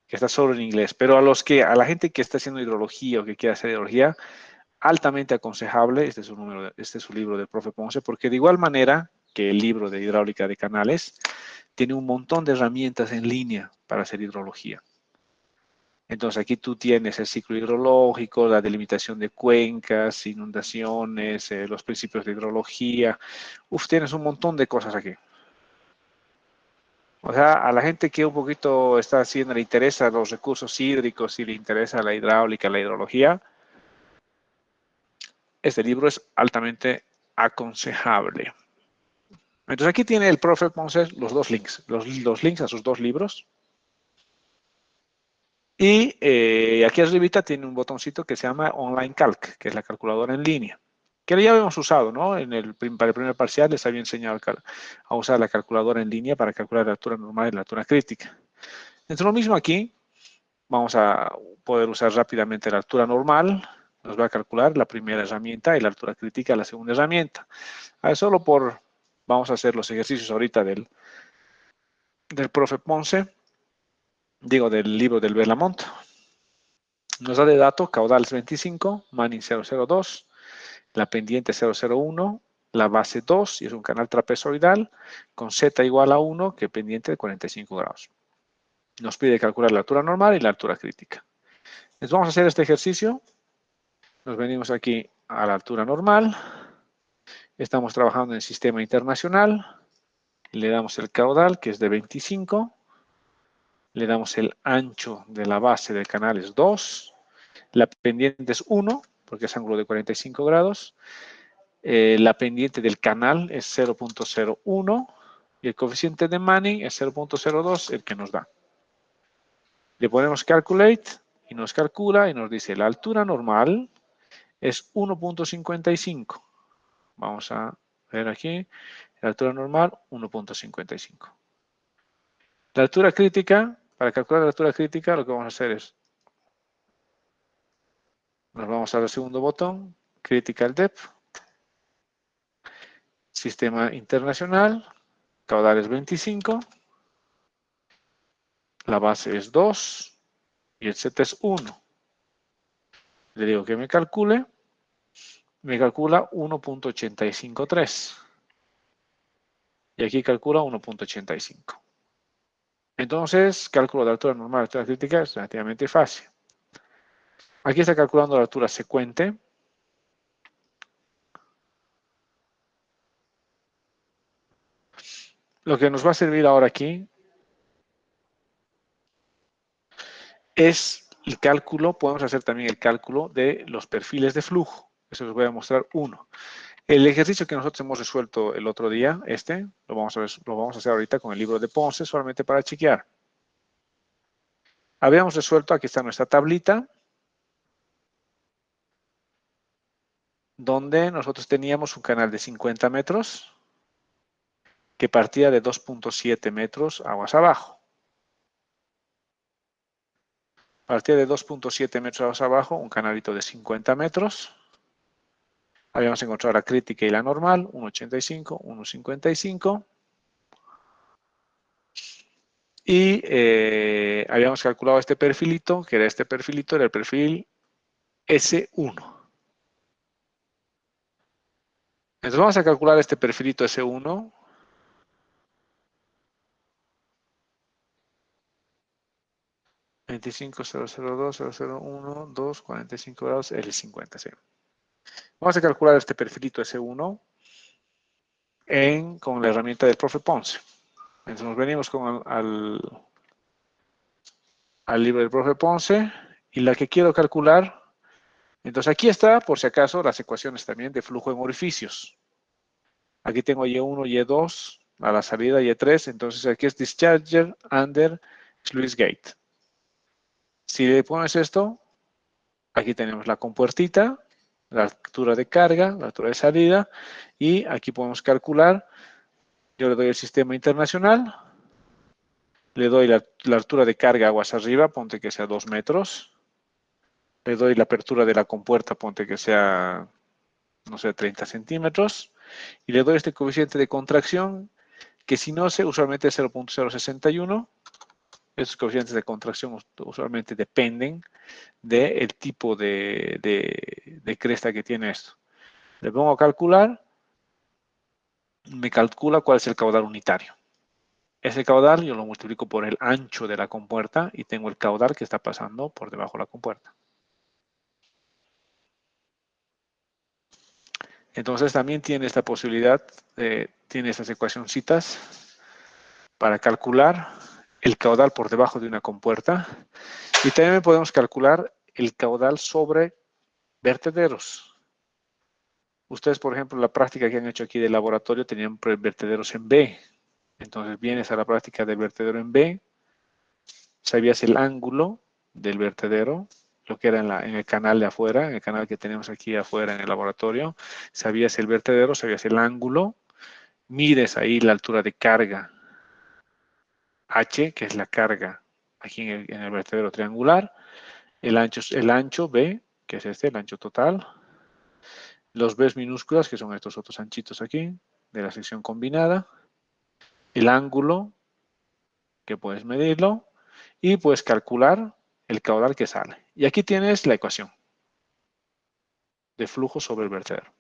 Que está solo en inglés. Pero a la gente que está haciendo hidrología o que quiere hacer hidrología, altamente aconsejable, este es su libro del profe Ponce, porque de igual manera que el libro de Hidráulica de Canales, tiene un montón de herramientas en línea para hacer hidrología. Entonces aquí tú tienes el ciclo hidrológico, la delimitación de cuencas, inundaciones, los principios de hidrología. Tienes un montón de cosas aquí. O sea, a la gente que un poquito está haciendo, le interesa los recursos hídricos y le interesa la hidráulica, la hidrología, este libro es altamente aconsejable. Entonces aquí tiene el profe Ponce los 2 links, los links a sus 2 libros. Y aquí arribita tiene un botoncito que se llama Online Calc, que es la calculadora en línea, que ya habíamos usado, ¿no? Para el primer parcial les había enseñado a usar la calculadora en línea para calcular la altura normal y la altura crítica. Entonces lo mismo aquí, vamos a poder usar rápidamente la altura normal Nos va a calcular la primera herramienta y la altura crítica la segunda herramienta. Solo vamos a hacer los ejercicios ahorita del profe Ponce, digo, del libro del Berlamont. Nos da de dato caudales 25, Manning 002, la pendiente 001, la base 2, y es un canal trapezoidal, con Z igual a 1, que pendiente de 45 grados. Nos pide calcular la altura normal y la altura crítica. Entonces vamos a hacer este ejercicio. Nos venimos aquí a la altura normal. Estamos trabajando en el sistema internacional. Le damos el caudal, que es de 25. Le damos el ancho de la base del canal, es 2. La pendiente es 1, porque es ángulo de 45 grados. La pendiente del canal es 0.01. Y el coeficiente de Manning es 0.02, el que nos da. Le ponemos calculate y nos calcula y nos dice la altura normal es 1.55. Vamos a ver aquí. La altura normal, 1.55. La altura crítica, para calcular la altura crítica, lo que vamos a hacer es, nos vamos al segundo botón, Critical Depth, Sistema Internacional, caudal es 25, la base es 2 y el Z es 1. Le digo que me calcula 1.853. Y aquí calcula 1.85. Entonces, cálculo de altura normal, altura crítica es relativamente fácil. Aquí está calculando la altura secuente. Lo que nos va a servir ahora aquí es el cálculo, podemos hacer también el cálculo de los perfiles de flujo. Eso les voy a mostrar uno. El ejercicio que nosotros hemos resuelto el otro día, lo vamos a hacer ahorita con el libro de Ponce, solamente para chequear. Habíamos resuelto, aquí está nuestra tablita, donde nosotros teníamos un canal de 50 metros que partía de 2.7 metros aguas abajo. Partía de 2.7 metros aguas abajo, un canalito de 50 metros. Habíamos encontrado la crítica y la normal, 1.85, 1.55. Y habíamos calculado este perfilito, que era este perfilito, era el perfil S1. Entonces vamos a calcular este perfilito S1. $25,002,001,245 grados, L50, sí. Vamos a calcular este perfilito S1 con la herramienta del profe Ponce. Entonces nos venimos al libro del profe Ponce y la que quiero calcular. Entonces aquí está, por si acaso, las ecuaciones también de flujo en orificios. Aquí tengo Y1, Y2, a la salida Y3, entonces aquí es discharger under sluice gate. Si le pones esto, aquí tenemos la compuertita, la altura de carga, la altura de salida, y aquí podemos calcular, yo le doy el sistema internacional, le doy la altura de carga aguas arriba, ponte que sea 2 metros, le doy la apertura de la compuerta, ponte que sea, no sé, 30 centímetros, y le doy este coeficiente de contracción, que si no sé, usualmente es 0.061. Estos coeficientes de contracción usualmente dependen del tipo de cresta que tiene esto. Le pongo a calcular, me calcula cuál es el caudal unitario. Ese caudal yo lo multiplico por el ancho de la compuerta y tengo el caudal que está pasando por debajo de la compuerta. Entonces también tiene esta posibilidad, tiene estas ecuacioncitas para calcular el caudal por debajo de una compuerta. Y también podemos calcular el caudal sobre vertederos. Ustedes, por ejemplo, la práctica que han hecho aquí del laboratorio tenían vertederos en B. Entonces vienes a la práctica del vertedero en B, sabías el ángulo del vertedero, lo que era en el canal de afuera, en el canal que tenemos aquí afuera en el laboratorio, sabías el vertedero, sabías el ángulo, mides ahí la altura de carga H, que es la carga aquí en el vertedero triangular, el ancho B, que es este, el ancho total. Los Bs minúsculas, que son estos otros anchitos aquí, de la sección combinada. El ángulo, que puedes medirlo. Y puedes calcular el caudal que sale. Y aquí tienes la ecuación de flujo sobre el vertedero.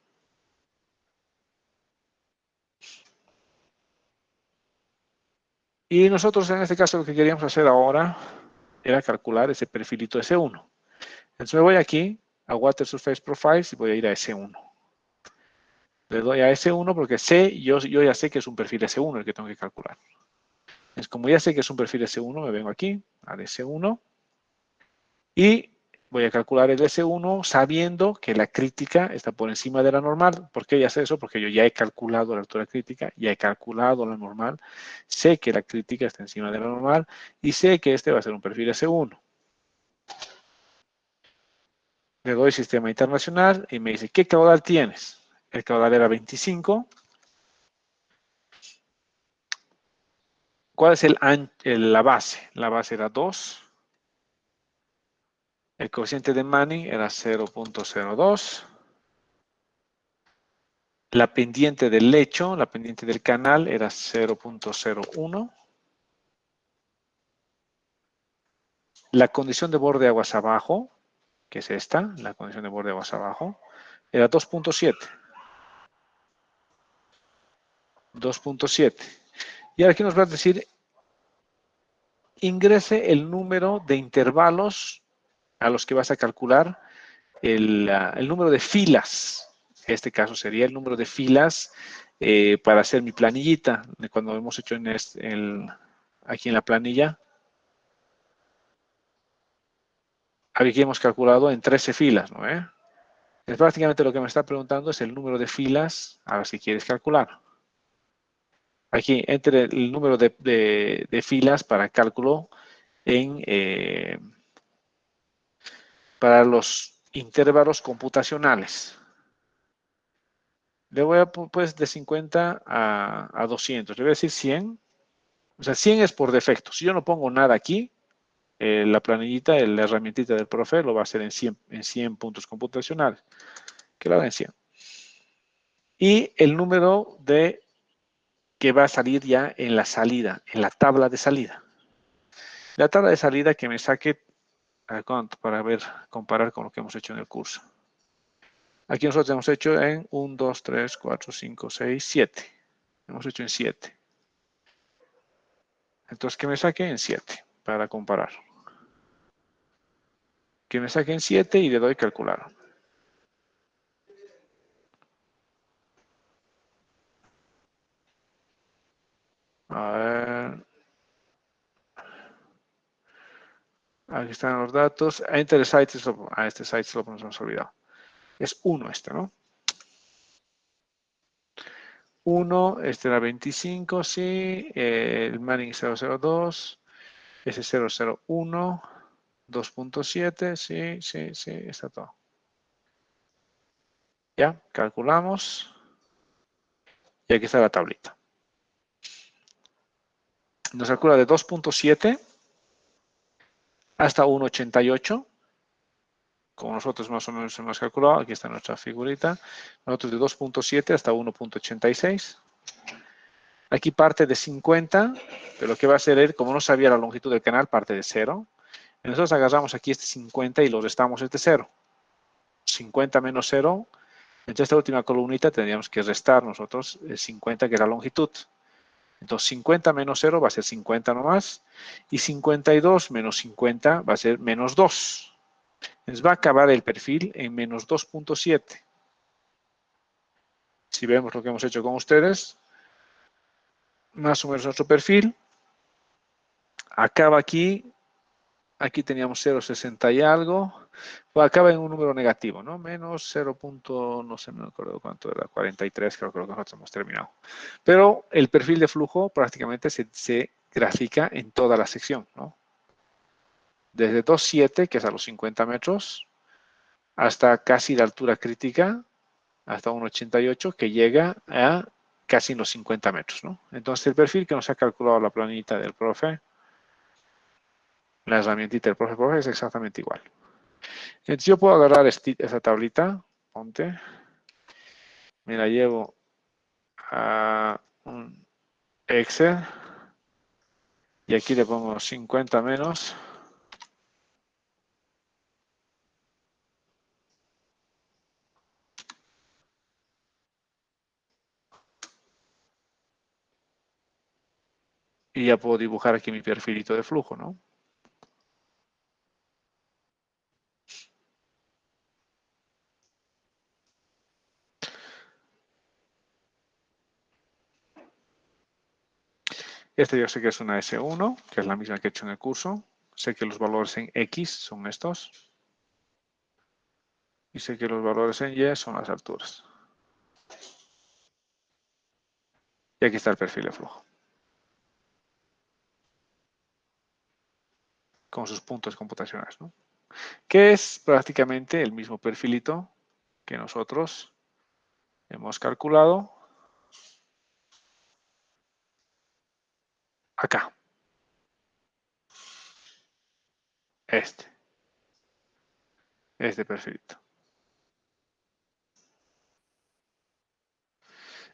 Y nosotros en este caso lo que queríamos hacer ahora era calcular ese perfilito S1. Entonces me voy aquí a Water Surface Profiles y voy a ir a S1. Le doy a S1 porque yo ya sé que es un perfil S1 el que tengo que calcular. Entonces, como ya sé que es un perfil S1, me vengo aquí al S1 y voy a calcular el S1 sabiendo que la crítica está por encima de la normal. ¿Por qué ya sé eso? Porque yo ya he calculado la altura crítica, ya he calculado la normal, sé que la crítica está encima de la normal y sé que este va a ser un perfil S1. Le doy sistema internacional y me dice, ¿qué caudal tienes? El caudal era 25. ¿Cuál es la base? La base era 2. El coeficiente de Manning era 0.02. La pendiente del lecho, la pendiente del canal era 0.01. La condición de borde de aguas abajo, que es esta, la condición de borde de aguas abajo, era 2.7. 2.7. Y ahora aquí nos va a decir, ingrese el número de intervalos a los que vas a calcular el número de filas. En este caso sería el número de filas para hacer mi planillita. Cuando hemos hecho aquí en la planilla, aquí hemos calculado en 13 filas, ¿no? Es prácticamente lo que me está preguntando es el número de filas a las que quieres calcular. Aquí entre el número de filas para cálculo para los intervalos computacionales. Le voy a pues de 50 a 200. Le voy a decir 100. O sea, 100 es por defecto. Si yo no pongo nada aquí, la planillita, la herramientita del profe lo va a hacer en 100 puntos computacionales. Que lo haga en 100. Y el número que va a salir ya en la salida, en la tabla de salida. La tabla de salida que me saque para comparar con lo que hemos hecho en el curso. Aquí nosotros hemos hecho en 1, 2, 3, 4, 5, 6, 7. Hemos hecho en 7. Entonces, que me saque en 7 para comparar. Que me saque en 7 y le doy calcular. A ver. Aquí están los datos. Enter site. Este site se lo hemos olvidado. Es 1 este, ¿no? 1, este era 25, sí. El Manning 002. Ese 001. 2.7, sí, está todo. Ya, calculamos. Y aquí está la tablita. Nos calcula de 2.7 hasta 1.88. Como nosotros más o menos hemos calculado, aquí está nuestra figurita. Nosotros de 2.7 hasta 1.86. Aquí parte de 50, pero lo que va a hacer él, como no sabía la longitud del canal, parte de 0. Nosotros agarramos aquí este 50 y lo restamos este 0. 50 menos 0. Entonces esta última columnita tendríamos que restar nosotros el 50, que es la longitud. Entonces 50 menos 0 va a ser 50 nomás. Y 52 menos 50 va a ser menos 2. Entonces va a acabar el perfil en menos 2.7. Si vemos lo que hemos hecho con ustedes, más o menos nuestro perfil acaba aquí. Aquí teníamos 0.60 y algo. Pues acaba en un número negativo, ¿no? Menos 0. No sé, no me acuerdo cuánto era, 43, creo que nosotros hemos terminado. Pero el perfil de flujo prácticamente se grafica en toda la sección, ¿no? Desde 2.7, que es a los 50 metros, hasta casi la altura crítica, hasta 1.88, que llega a casi los 50 metros, ¿no? Entonces el perfil que nos ha calculado la planita del profe, la herramientita del profe es exactamente igual. Entonces yo puedo agarrar esa tablita, ponte, me la llevo a un Excel y aquí le pongo 50 menos. Y ya puedo dibujar aquí mi perfilito de flujo, ¿no? Este yo sé que es una S1, que es la misma que he hecho en el curso. Sé que los valores en X son estos. Y sé que los valores en Y son las alturas. Y aquí está el perfil de flujo. Con sus puntos computacionales, ¿no? Que es prácticamente el mismo perfilito que nosotros hemos calculado acá. Este perfilito.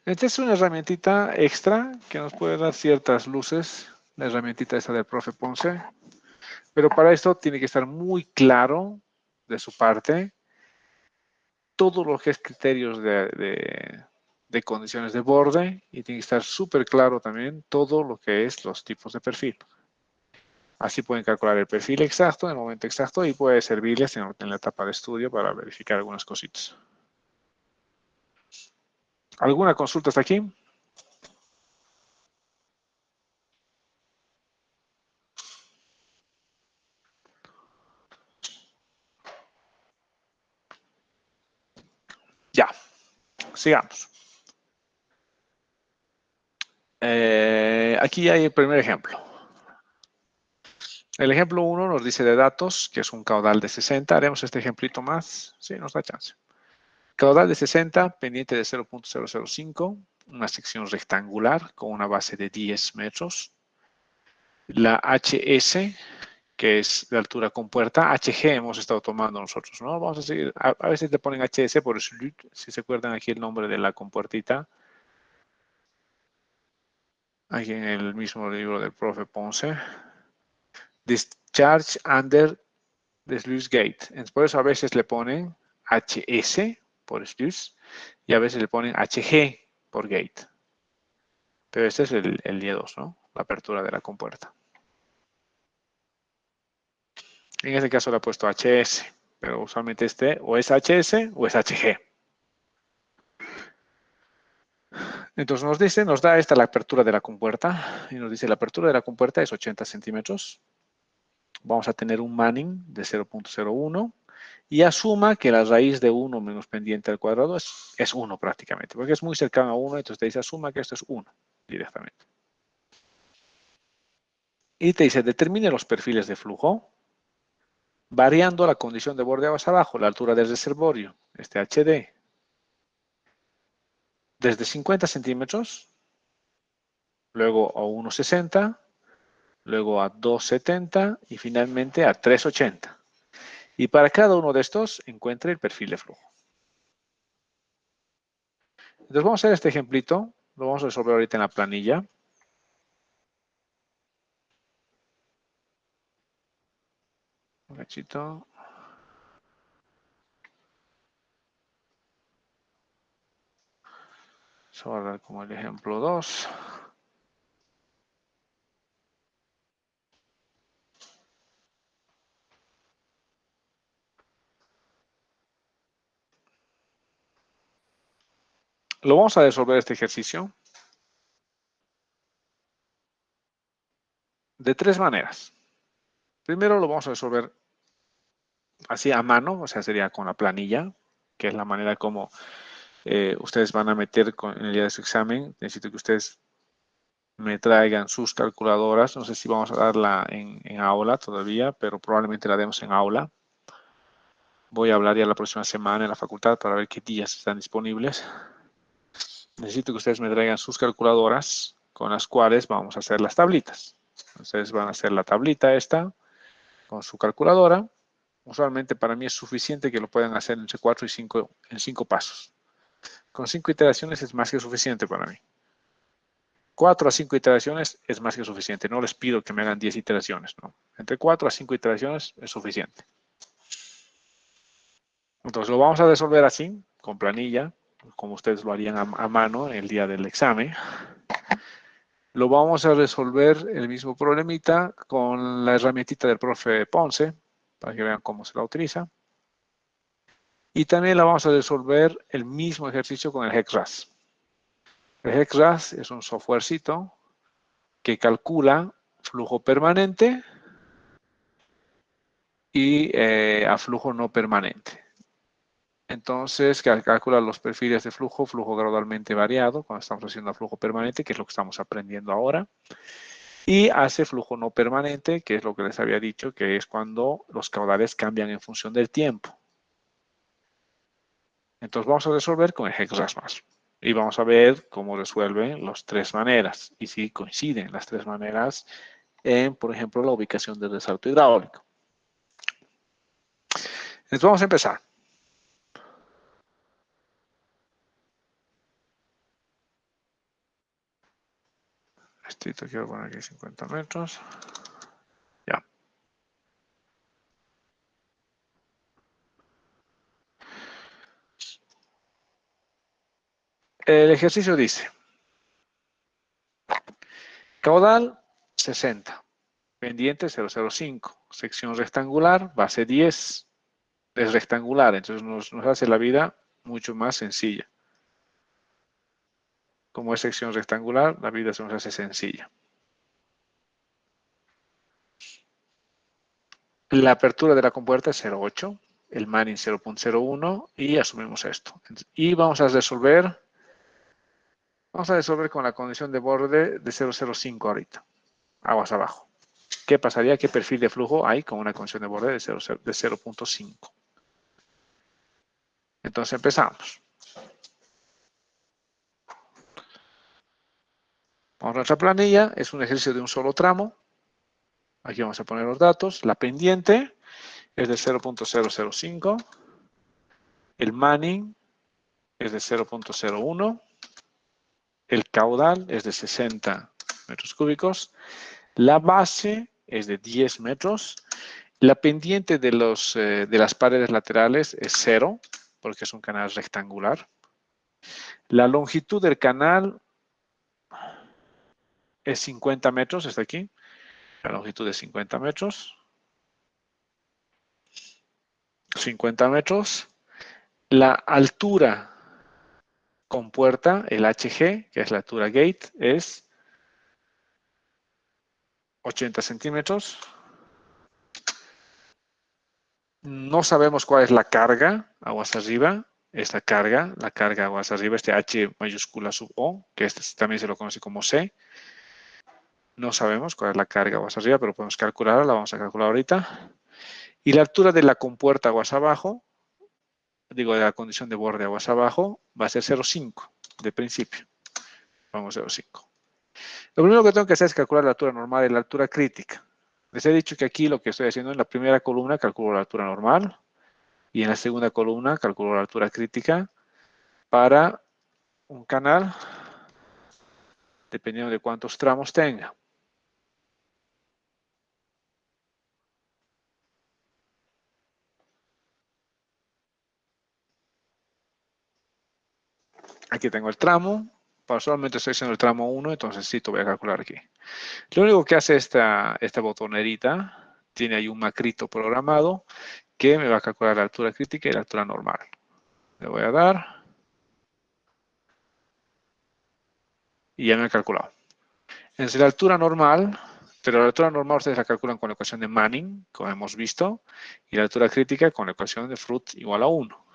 Esta es una herramientita extra que nos puede dar ciertas luces. La herramientita esa del profe Ponce. Pero para esto tiene que estar muy claro de su parte todo lo que es criterios de condiciones de borde y tiene que estar súper claro también todo lo que es los tipos de perfil. Así pueden calcular el perfil exacto en el momento exacto y puede servirles en la etapa de estudio para verificar algunas cositas. ¿Alguna consulta hasta aquí? Ya, sigamos. Aquí hay el primer ejemplo. El ejemplo 1 nos dice de datos, que es un caudal de 60. Haremos este ejemplito más. Sí, nos da chance. Caudal de 60, pendiente de 0.005, una sección rectangular con una base de 10 metros. La HS, que es de altura compuerta, HG hemos estado tomando nosotros, ¿no? Vamos a seguir, a veces le ponen HS por eso, si se acuerdan aquí el nombre de la compuertita. Aquí en el mismo libro del profe Ponce. Discharge under the sluice gate. Por eso a veces le ponen HS por sluice y a veces le ponen HG por gate. Pero este es el Y2, ¿no? La apertura de la compuerta. En este caso le he puesto HS, pero usualmente este o es HS o es HG. Entonces nos da esta la apertura de la compuerta y nos dice la apertura de la compuerta es 80 centímetros. Vamos a tener un Manning de 0.01 y asuma que la raíz de 1 menos pendiente al cuadrado es 1 prácticamente, porque es muy cercano a 1, entonces te dice asuma que esto es 1 directamente. Y te dice determine los perfiles de flujo variando la condición de borde más abajo, la altura del reservorio, este HD, desde 50 centímetros, luego a 1,60, luego a 2,70 y finalmente a 3,80. Y para cada uno de estos encuentre el perfil de flujo. Entonces vamos a hacer este ejemplito, lo vamos a resolver ahorita en la planilla. Un cachito. Eso va a dar como el ejemplo 2. Lo vamos a resolver este ejercicio de 3 maneras. Primero lo vamos a resolver así a mano, o sea, sería con la planilla, que es la manera como ustedes van a meter en el día de su examen. Necesito que ustedes me traigan sus calculadoras. No sé si vamos a darla en aula todavía, pero probablemente la demos en aula. Voy a hablar ya la próxima semana en la facultad para ver qué días están disponibles. Necesito que ustedes me traigan sus calculadoras con las cuales vamos a hacer las tablitas. Ustedes van a hacer la tablita esta con su calculadora. usualmente para mí es suficiente que lo puedan hacer entre 4 y 5 en 5 pasos. Con 5 iteraciones es más que suficiente para mí. 4 a 5 iteraciones es más que suficiente. No les pido que me hagan 10 iteraciones, ¿no? Entre 4 a 5 iteraciones es suficiente. Entonces lo vamos a resolver así, con planilla, como ustedes lo harían a mano el día del examen. Lo vamos a resolver el mismo problemita con la herramientita del profe Ponce, para que vean cómo se la utiliza. Y también la vamos a resolver el mismo ejercicio con el HexRAS. El HexRAS es un softwarecito que calcula flujo permanente y a flujo no permanente. Entonces, calcula los perfiles de flujo, flujo gradualmente variado, cuando estamos haciendo flujo permanente, que es lo que estamos aprendiendo ahora. Y hace flujo no permanente, que es lo que les había dicho, que es cuando los caudales cambian en función del tiempo. Entonces vamos a resolver con el HexRAS+. Y vamos a ver cómo resuelven las tres maneras. Y si coinciden las tres maneras en, por ejemplo, la ubicación del resalto hidráulico. Entonces vamos a empezar. Esto quiero poner aquí 50 metros. Ya. El ejercicio dice, caudal 60, pendiente 0,05, sección rectangular, base 10, es rectangular, entonces nos hace la vida mucho más sencilla. Como es sección rectangular, la vida se nos hace sencilla. La apertura de la compuerta es 0,8, el Manning 0,01 y asumimos esto. Y vamos a resolver con la condición de borde de 0,05 ahorita, aguas abajo. ¿Qué pasaría? ¿Qué perfil de flujo hay con una condición de borde de 0,5? Entonces empezamos. Vamos a nuestra planilla, es un ejercicio de un solo tramo. Aquí vamos a poner los datos. La pendiente es de 0,005. El Manning es de 0,01. El caudal es de 60 metros cúbicos. La base es de 10 metros. La pendiente de las paredes laterales es 0, porque es un canal rectangular. La longitud del canal es 50 metros, está aquí. La longitud es 50 metros. 50 metros. La altura con puerta, el HG, que es la altura gate, es 80 centímetros. No sabemos cuál es la carga aguas arriba. Esta carga, la carga aguas arriba, este H mayúscula sub O, que este también se lo conoce como C. No sabemos cuál es la carga aguas arriba, pero podemos calcularla, la vamos a calcular ahorita. Y la altura de la compuerta aguas abajo, digo de la condición de borde aguas abajo, va a ser 0,5 de principio. Vamos a 0,5. Lo primero que tengo que hacer es calcular la altura normal y la altura crítica. Les he dicho que aquí lo que estoy haciendo en la primera columna calculo la altura normal y en la segunda columna calculo la altura crítica para un canal dependiendo de cuántos tramos tenga. Aquí tengo el tramo. Solamente estoy haciendo el tramo 1, entonces sí, te voy a calcular aquí. Lo único que hace esta botonerita, tiene ahí un macrito programado que me va a calcular la altura crítica y la altura normal. Le voy a dar. Y ya me ha calculado. Entonces la altura normal, pero la altura normal ustedes la calculan con la ecuación de Manning, como hemos visto, y la altura crítica con la ecuación de Fruit igual a 1.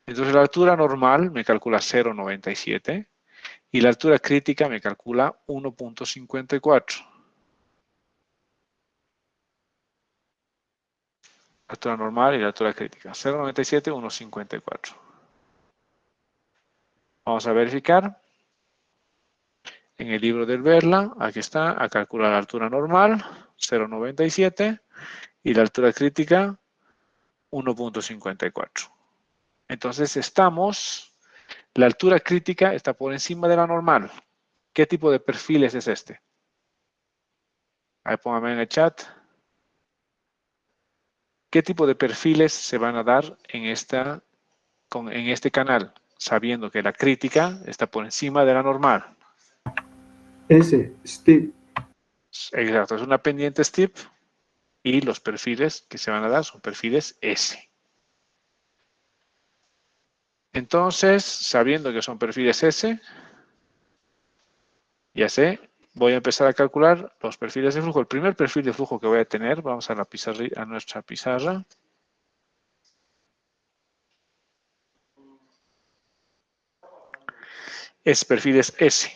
Entonces la altura normal me calcula 0,97 y la altura crítica me calcula 1,54. La altura normal y la altura crítica. 0,97, 1,54. Vamos a verificar. En el libro del Verla, aquí está, a calcular la altura normal, 0,97, y la altura crítica 1.54. Entonces la altura crítica está por encima de la normal. ¿Qué tipo de perfiles es este? Ahí póngame en el chat. ¿Qué tipo de perfiles se van a dar en este canal? Sabiendo que la crítica está por encima de la normal. S, steep. Exacto, es una pendiente steep y los perfiles que se van a dar son perfiles S. Entonces, sabiendo que son perfiles S, ya sé, voy a empezar a calcular los perfiles de flujo. El primer perfil de flujo que voy a tener, vamos a nuestra pizarra. Es perfiles S.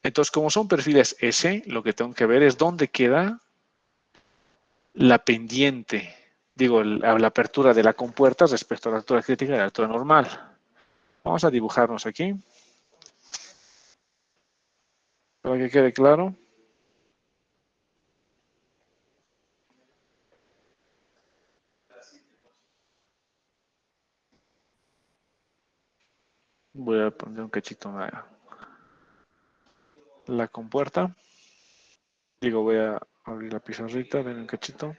Entonces, como son perfiles S, lo que tengo que ver es dónde queda la pendiente, digo, la apertura de la compuerta respecto a la altura crítica y la altura normal. Vamos a dibujarnos aquí, para que quede claro. Voy a poner un cachito la compuerta. Digo, voy a abrir la pizarrita, ven un cachito.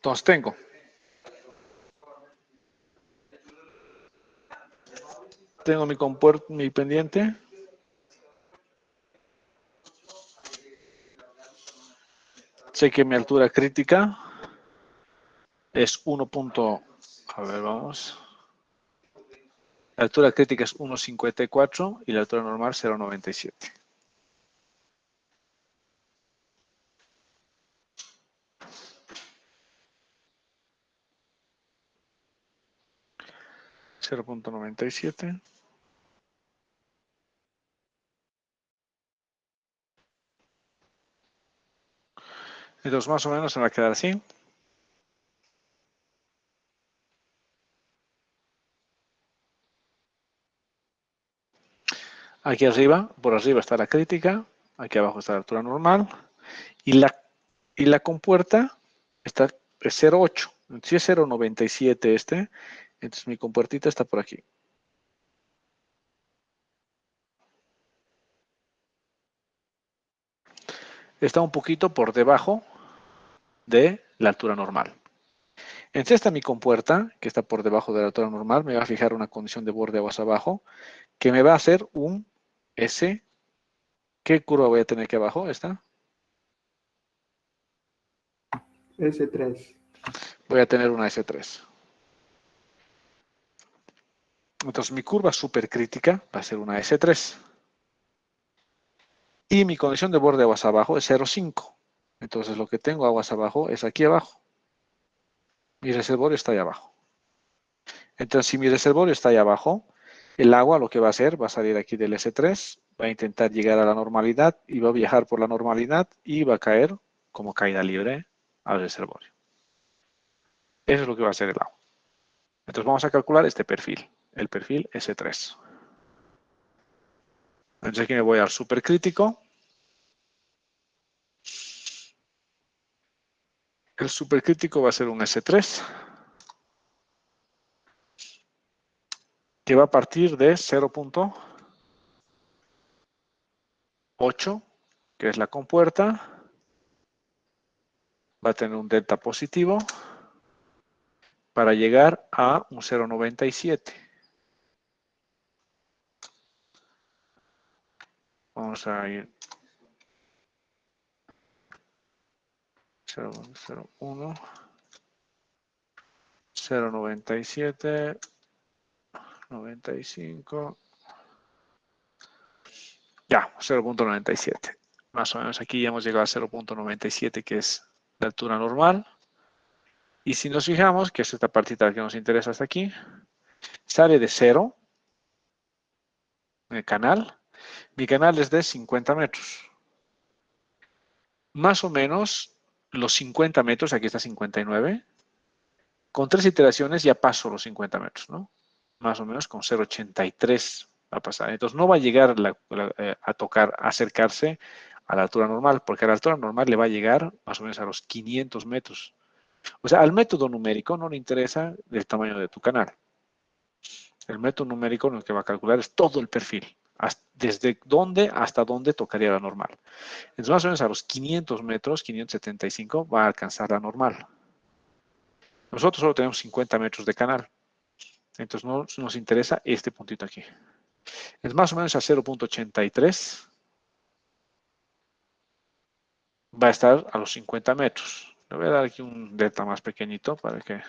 Entonces tengo mi pendiente. Sé que mi altura crítica es 1. A ver, vamos. La altura crítica es 1.54 y la altura normal 0.97. .97. Entonces más o menos se va a quedar así. Aquí arriba, por arriba está la crítica, aquí abajo está la altura normal y la compuerta está es 0.8. Si es 0.97 entonces mi compuertita está por aquí. Está un poquito por debajo de la altura normal. Entonces esta mi compuerta, que está por debajo de la altura normal, me va a fijar una condición de borde aguas abajo, que me va a hacer un S. ¿Qué curva voy a tener aquí abajo? ¿Esta? S3. Voy a tener una S3. Entonces mi curva supercrítica va a ser una S3. Y mi condición de borde aguas abajo es 0.5. Entonces lo que tengo aguas abajo es aquí abajo. Mi reservorio está ahí abajo. Entonces si mi reservorio está ahí abajo, el agua lo que va a hacer, va a salir aquí del S3, va a intentar llegar a la normalidad y va a viajar por la normalidad y va a caer como caída libre al reservorio. Eso es lo que va a hacer el agua. Entonces vamos a calcular este perfil, el perfil S3. Entonces aquí me voy al supercrítico. El supercrítico va a ser un S3 que va a partir de 0.8, que es la compuerta. Va a tener un delta positivo para llegar a un 0.97. Vamos a ir 0.01, 0.97, 95. Ya, 0.97. Más o menos aquí ya hemos llegado a 0.97, que es la altura normal. Y si nos fijamos, que es esta partita que nos interesa hasta aquí, Sale de 0 el canal. Mi canal es de 50 metros. Más o menos los 50 metros, aquí está 59. Con 3 iteraciones ya paso los 50 metros, ¿no? Más o menos con 0,83 va a pasar. Entonces no va a llegar a tocar, a acercarse a la altura normal, porque a la altura normal le va a llegar más o menos a los 500 metros. O sea, al método numérico no le interesa el tamaño de tu canal. El método numérico lo que va a calcular es todo el perfil, desde dónde hasta dónde tocaría la normal. Entonces, más o menos a los 500 metros, 575, va a alcanzar la normal. Nosotros solo tenemos 50 metros de canal. Entonces, no nos interesa este puntito aquí. Es más o menos a 0,83. Va a estar a los 50 metros. Le voy a dar aquí un delta más pequeñito para que...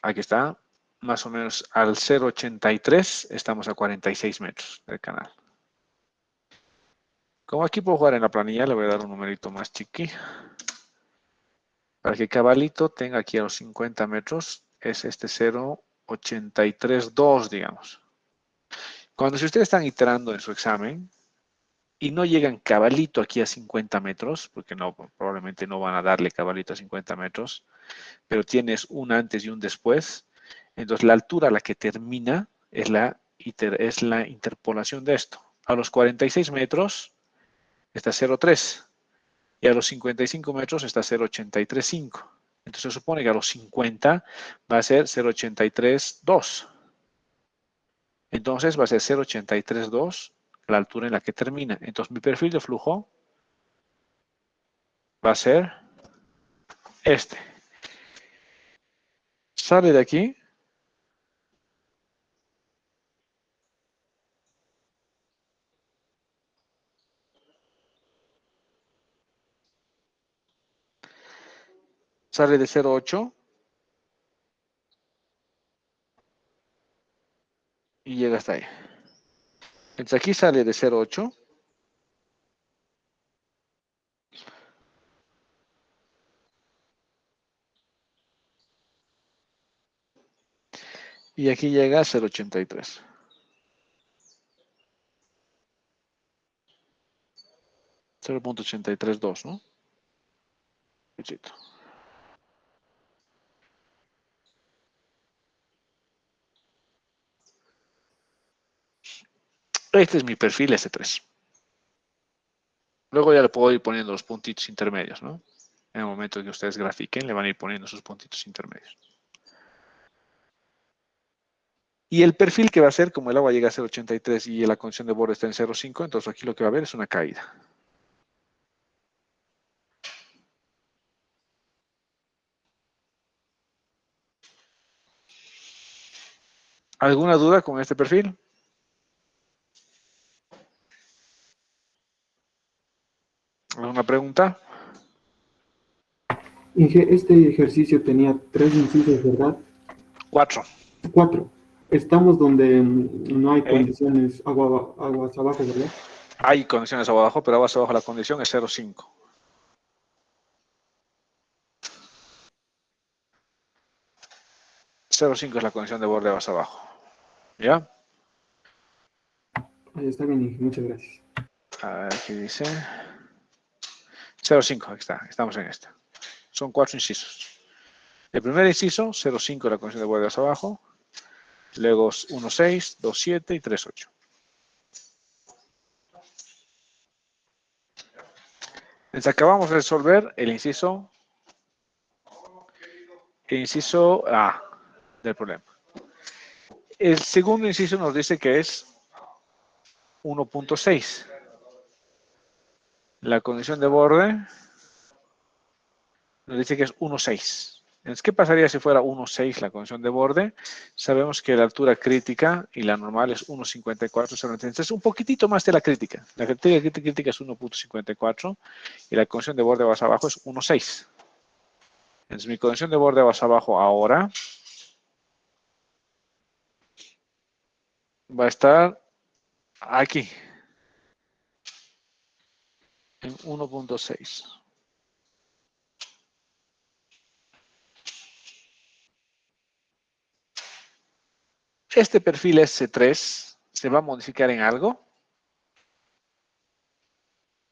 Aquí está. Más o menos al 0,83 estamos a 46 metros del canal. Como aquí puedo jugar en la planilla, le voy a dar un numerito más chiqui. Para que cabalito tenga aquí a los 50 metros, es este 0,832, digamos. Cuando si ustedes están iterando en su examen y no llegan cabalito aquí a 50 metros, porque no, probablemente no van a darle cabalito a 50 metros, pero tienes un antes y un después, entonces la altura a la que termina es la interpolación de esto. A los 46 metros está 0,3 y a los 55 metros está 0,835. Entonces se supone que a los 50 va a ser 0,832. Entonces va a ser 0,832 la altura en la que termina. Entonces mi perfil de flujo va a ser este. Sale de aquí. Sale de 0,8 y llega hasta ahí. Entonces aquí sale de 0,8. Y aquí llega a 0,83. 0,832, ¿no? Pechito. Este es mi perfil S3. Luego ya le puedo ir poniendo los puntitos intermedios, ¿no? En el momento que ustedes grafiquen, le van a ir poniendo sus puntitos intermedios. Y el perfil que va a ser, como el agua llega a 0,83 y la condición de borde está en 0,5, entonces aquí lo que va a haber es una caída. ¿Alguna duda con este perfil? ¿Alguna pregunta? Este ejercicio tenía 3 incisos, ¿verdad? 4. 4. Estamos donde no hay condiciones aguas abajo, ¿verdad? Hay condiciones abajo, pero abajo la condición es 0,5. 0,5 es la condición de borde más abajo. ¿Ya? Ahí está bien, muchas gracias. A ver, aquí dice 0,5, aquí está, estamos en esta. Son 4 incisos. El primer inciso, 0,5 es la condición de borde más abajo. Luego 1,6, 2,7 y 3,8. Entonces acabamos de resolver el inciso A del problema. El segundo inciso nos dice que es 1,6. La condición de borde nos dice que es 1,6. Entonces, ¿qué pasaría si fuera 1,6 la condición de borde? Sabemos que la altura crítica y la normal es 1,54. Entonces, es un poquitito más de la crítica. La crítica es 1,54 y la condición de borde más abajo es 1,6. Entonces, mi condición de borde más abajo ahora va a estar aquí, en 1,6. ¿Este perfil S3 se va a modificar en algo?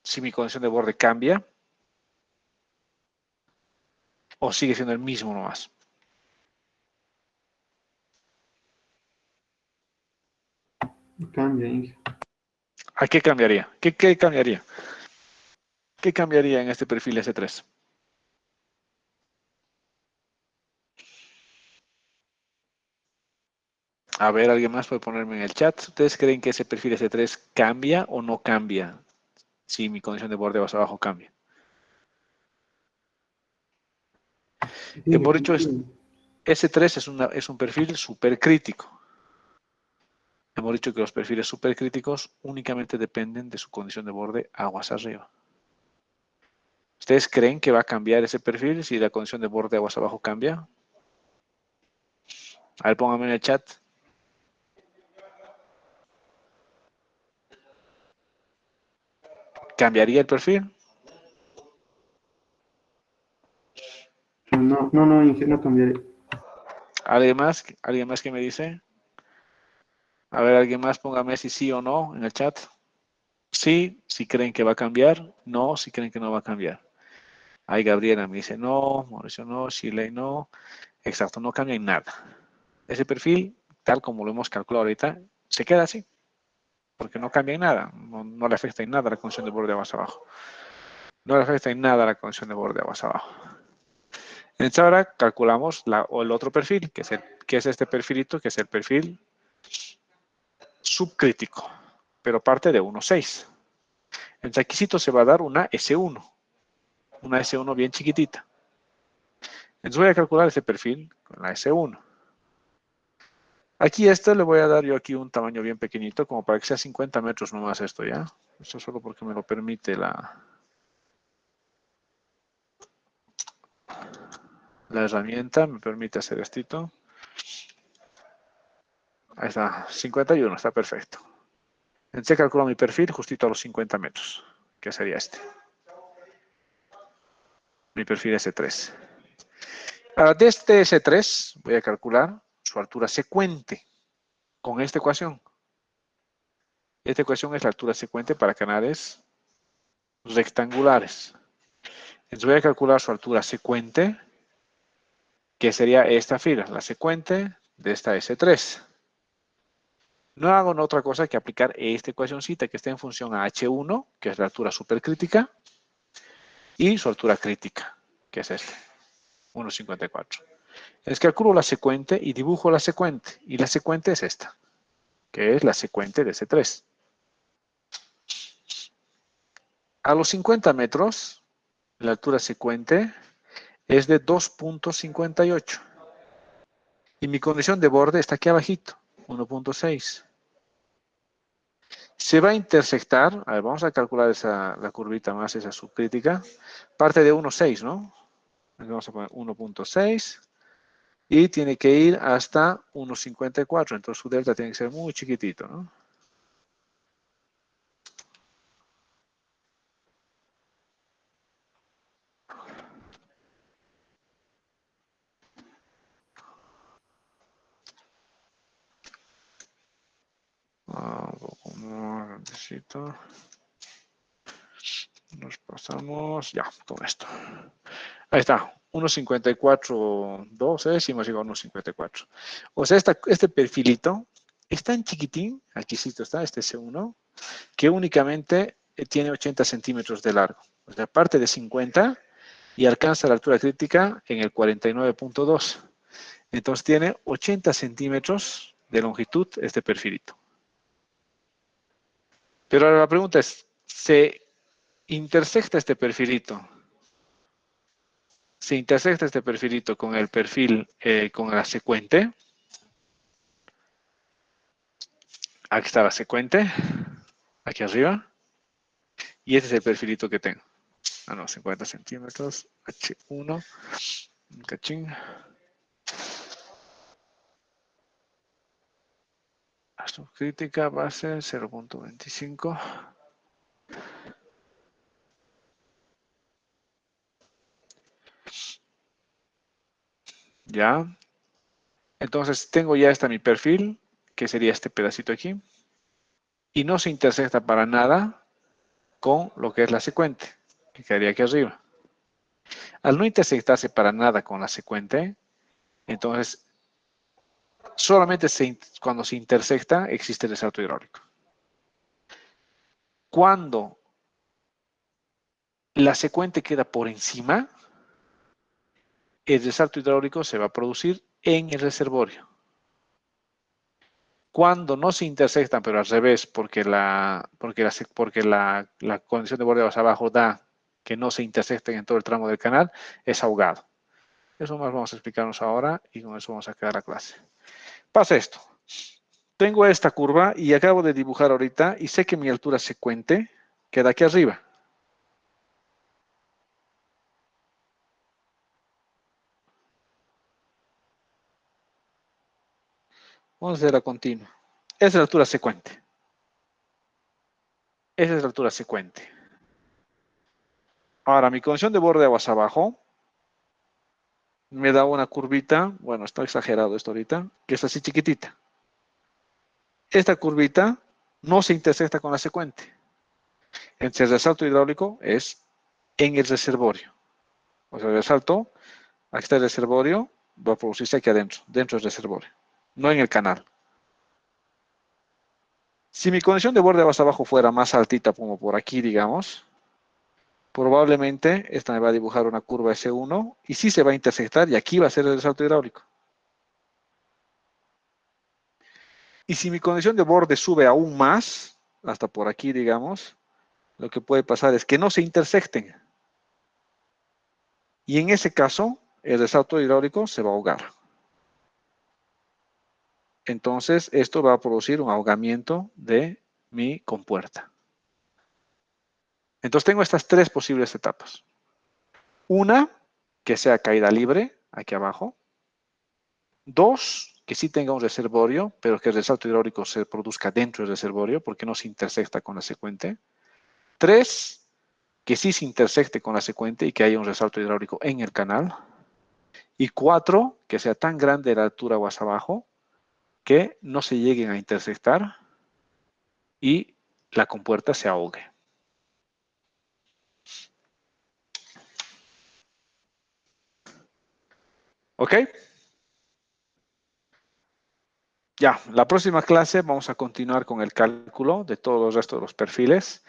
Si mi condición de borde cambia. ¿O sigue siendo el mismo nomás? Cambia, Inge. ¿A qué cambiaría? ¿Qué cambiaría? ¿Qué cambiaría en este perfil S3? A ver, ¿alguien más puede ponerme en el chat? ¿Ustedes creen que ese perfil S3 cambia o no cambia si mi condición de borde más abajo cambia? Inge, Hemos dicho, cambia. S3 es un perfil supercrítico. Hemos dicho que los perfiles supercríticos únicamente dependen de su condición de borde aguas arriba. ¿Ustedes creen que va a cambiar ese perfil si la condición de borde aguas abajo cambia? A ver, pónganme en el chat. ¿Cambiaría el perfil? No, Inge, no cambiaré. ¿Alguien más? ¿Alguien más que me dice? A ver, alguien más póngame si sí o no en el chat. Sí, si creen que va a cambiar. No, si creen que no va a cambiar. Ahí Gabriela me dice no, Mauricio no, Shirley no. Exacto, no cambia en nada. Ese perfil, tal como lo hemos calculado ahorita, se queda así. Porque no cambia en nada. No le afecta en nada la condición de borde aguas abajo. No le afecta en nada la condición de borde aguas abajo. Entonces ahora calculamos el otro perfil, que es este perfilito, que es el perfil subcrítico, pero parte de 1,6. Entonces aquí se va a dar una S1 bien chiquitita. Entonces voy a calcular ese perfil con la S1. Aquí le voy a dar yo aquí un tamaño bien pequeñito, como para que sea 50 metros nomás esto, ¿ya? Esto solo porque me lo permite la herramienta, me permite hacer esto. Ahí está, 51, está perfecto. Entonces calculo mi perfil justito a los 50 metros, que sería este. Mi perfil S3. Ahora, de este S3 voy a calcular su altura secuente con esta ecuación. Esta ecuación es la altura secuente para canales rectangulares. Entonces voy a calcular su altura secuente, que sería esta fila, la secuente de esta S3. No hago otra cosa que aplicar esta ecuacióncita que está en función a H1, que es la altura supercrítica, y su altura crítica, que es esta, 1,54. Es calculo la secuente y dibujo la secuente. Y la secuente es esta, que es la secuente de S3. A los 50 metros, la altura secuente es de 2,58. Y mi condición de borde está aquí abajito, 1,6. Se va a intersectar, a ver, vamos a calcular la curvita más, esa subcrítica, parte de 1,6, ¿no? Vamos a poner 1,6 y tiene que ir hasta 1,54, entonces su delta tiene que ser muy chiquitito, ¿no? Un poco más grandecito. Nos pasamos, ya, con esto. Ahí está, 1,54,2, si hemos llegado a 1,54. O sea, este perfilito es tan chiquitín, aquí sí está, este C1, que únicamente tiene 80 centímetros de largo. O sea, parte de 50 y alcanza la altura crítica en el 49,2. Entonces tiene 80 centímetros de longitud este perfilito. Pero ahora la pregunta es, ¿se intersecta este perfilito? ¿Se intersecta este perfilito con el perfil, con la secuente? Aquí está la secuente, aquí arriba. Y este es el perfilito que tengo. Ah, no, 50 centímetros, H1, un cachín. La subcrítica va a ser 0,25. Ya. Entonces tengo ya mi perfil. que sería este pedacito aquí, y no se intersecta para nada con lo que es la secuente, que quedaría aquí arriba. Al no intersectarse para nada con la secuente, entonces solamente cuando se intersecta existe el resalto hidráulico. Cuando la secuente queda por encima, el resalto hidráulico se va a producir en el reservorio. Cuando no se intersectan, pero al revés, porque la condición de borde más abajo da que no se intersecten en todo el tramo del canal, es ahogado. Eso más vamos a explicarnos ahora y con eso vamos a quedar la clase. Pasa esto. Tengo esta curva y acabo de dibujar ahorita y sé que mi altura secuente queda aquí arriba. Vamos a hacer la continua. Esa es la altura secuente. Esa es la altura secuente. Ahora, mi condición de borde aguas abajo me da una curvita, bueno, está exagerado esto ahorita, que es así chiquitita. Esta curvita no se intersecta con la secuente. El resalto hidráulico es en el reservorio. O sea, el resalto, aquí está el reservorio, va a producirse aquí adentro, dentro del reservorio, no en el canal. Si mi condición de borde aguas abajo fuera más altita, como por aquí, digamos, probablemente esta me va a dibujar una curva S1 y sí se va a intersectar y aquí va a ser el resalto hidráulico. Y si mi condición de borde sube aún más, hasta por aquí, digamos, lo que puede pasar es que no se intersecten. Y en ese caso, el resalto hidráulico se va a ahogar. Entonces, esto va a producir un ahogamiento de mi compuerta. Entonces, tengo estas tres posibles etapas. Una, que sea caída libre, aquí abajo. Dos, que sí tenga un reservorio, pero que el resalto hidráulico se produzca dentro del reservorio porque no se intersecta con la secuente. Tres, que sí se intersecte con la secuente y que haya un resalto hidráulico en el canal. Y cuatro, que sea tan grande la altura aguas abajo que no se lleguen a intersectar y la compuerta se ahogue. ¿Ok? Ya, la próxima clase vamos a continuar con el cálculo de todos los restos de los perfiles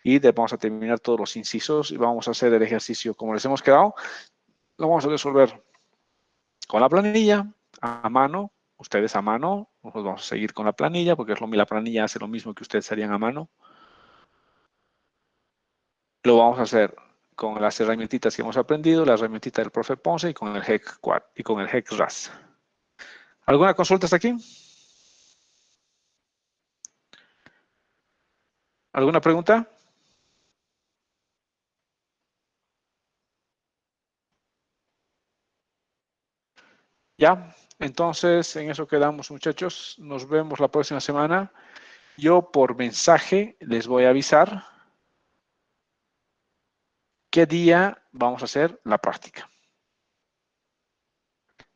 y vamos a terminar todos los incisos y vamos a hacer el ejercicio como les hemos quedado. Lo vamos a resolver con la planilla, a mano, ustedes a mano. Nosotros vamos a seguir con la planilla porque la planilla hace lo mismo que ustedes harían a mano. Lo vamos a hacer con las herramientitas que hemos aprendido, la herramientita del profe Ponce y con el HEC Quad y con el HEC RAS. ¿Alguna consulta hasta aquí? ¿Alguna pregunta? Ya, entonces en eso quedamos, muchachos. Nos vemos la próxima semana. Yo por mensaje les voy a avisar qué día vamos a hacer la práctica.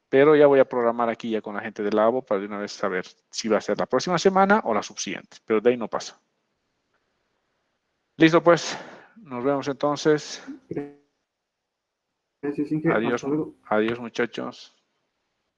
Pero ya voy a programar aquí ya con la gente del labo para de una vez saber si va a ser la próxima semana o la subsiguiente. Pero de ahí no pasa. Listo, pues. Nos vemos entonces. Gracias, Inge. Adiós, Hasta luego. adiós muchachos.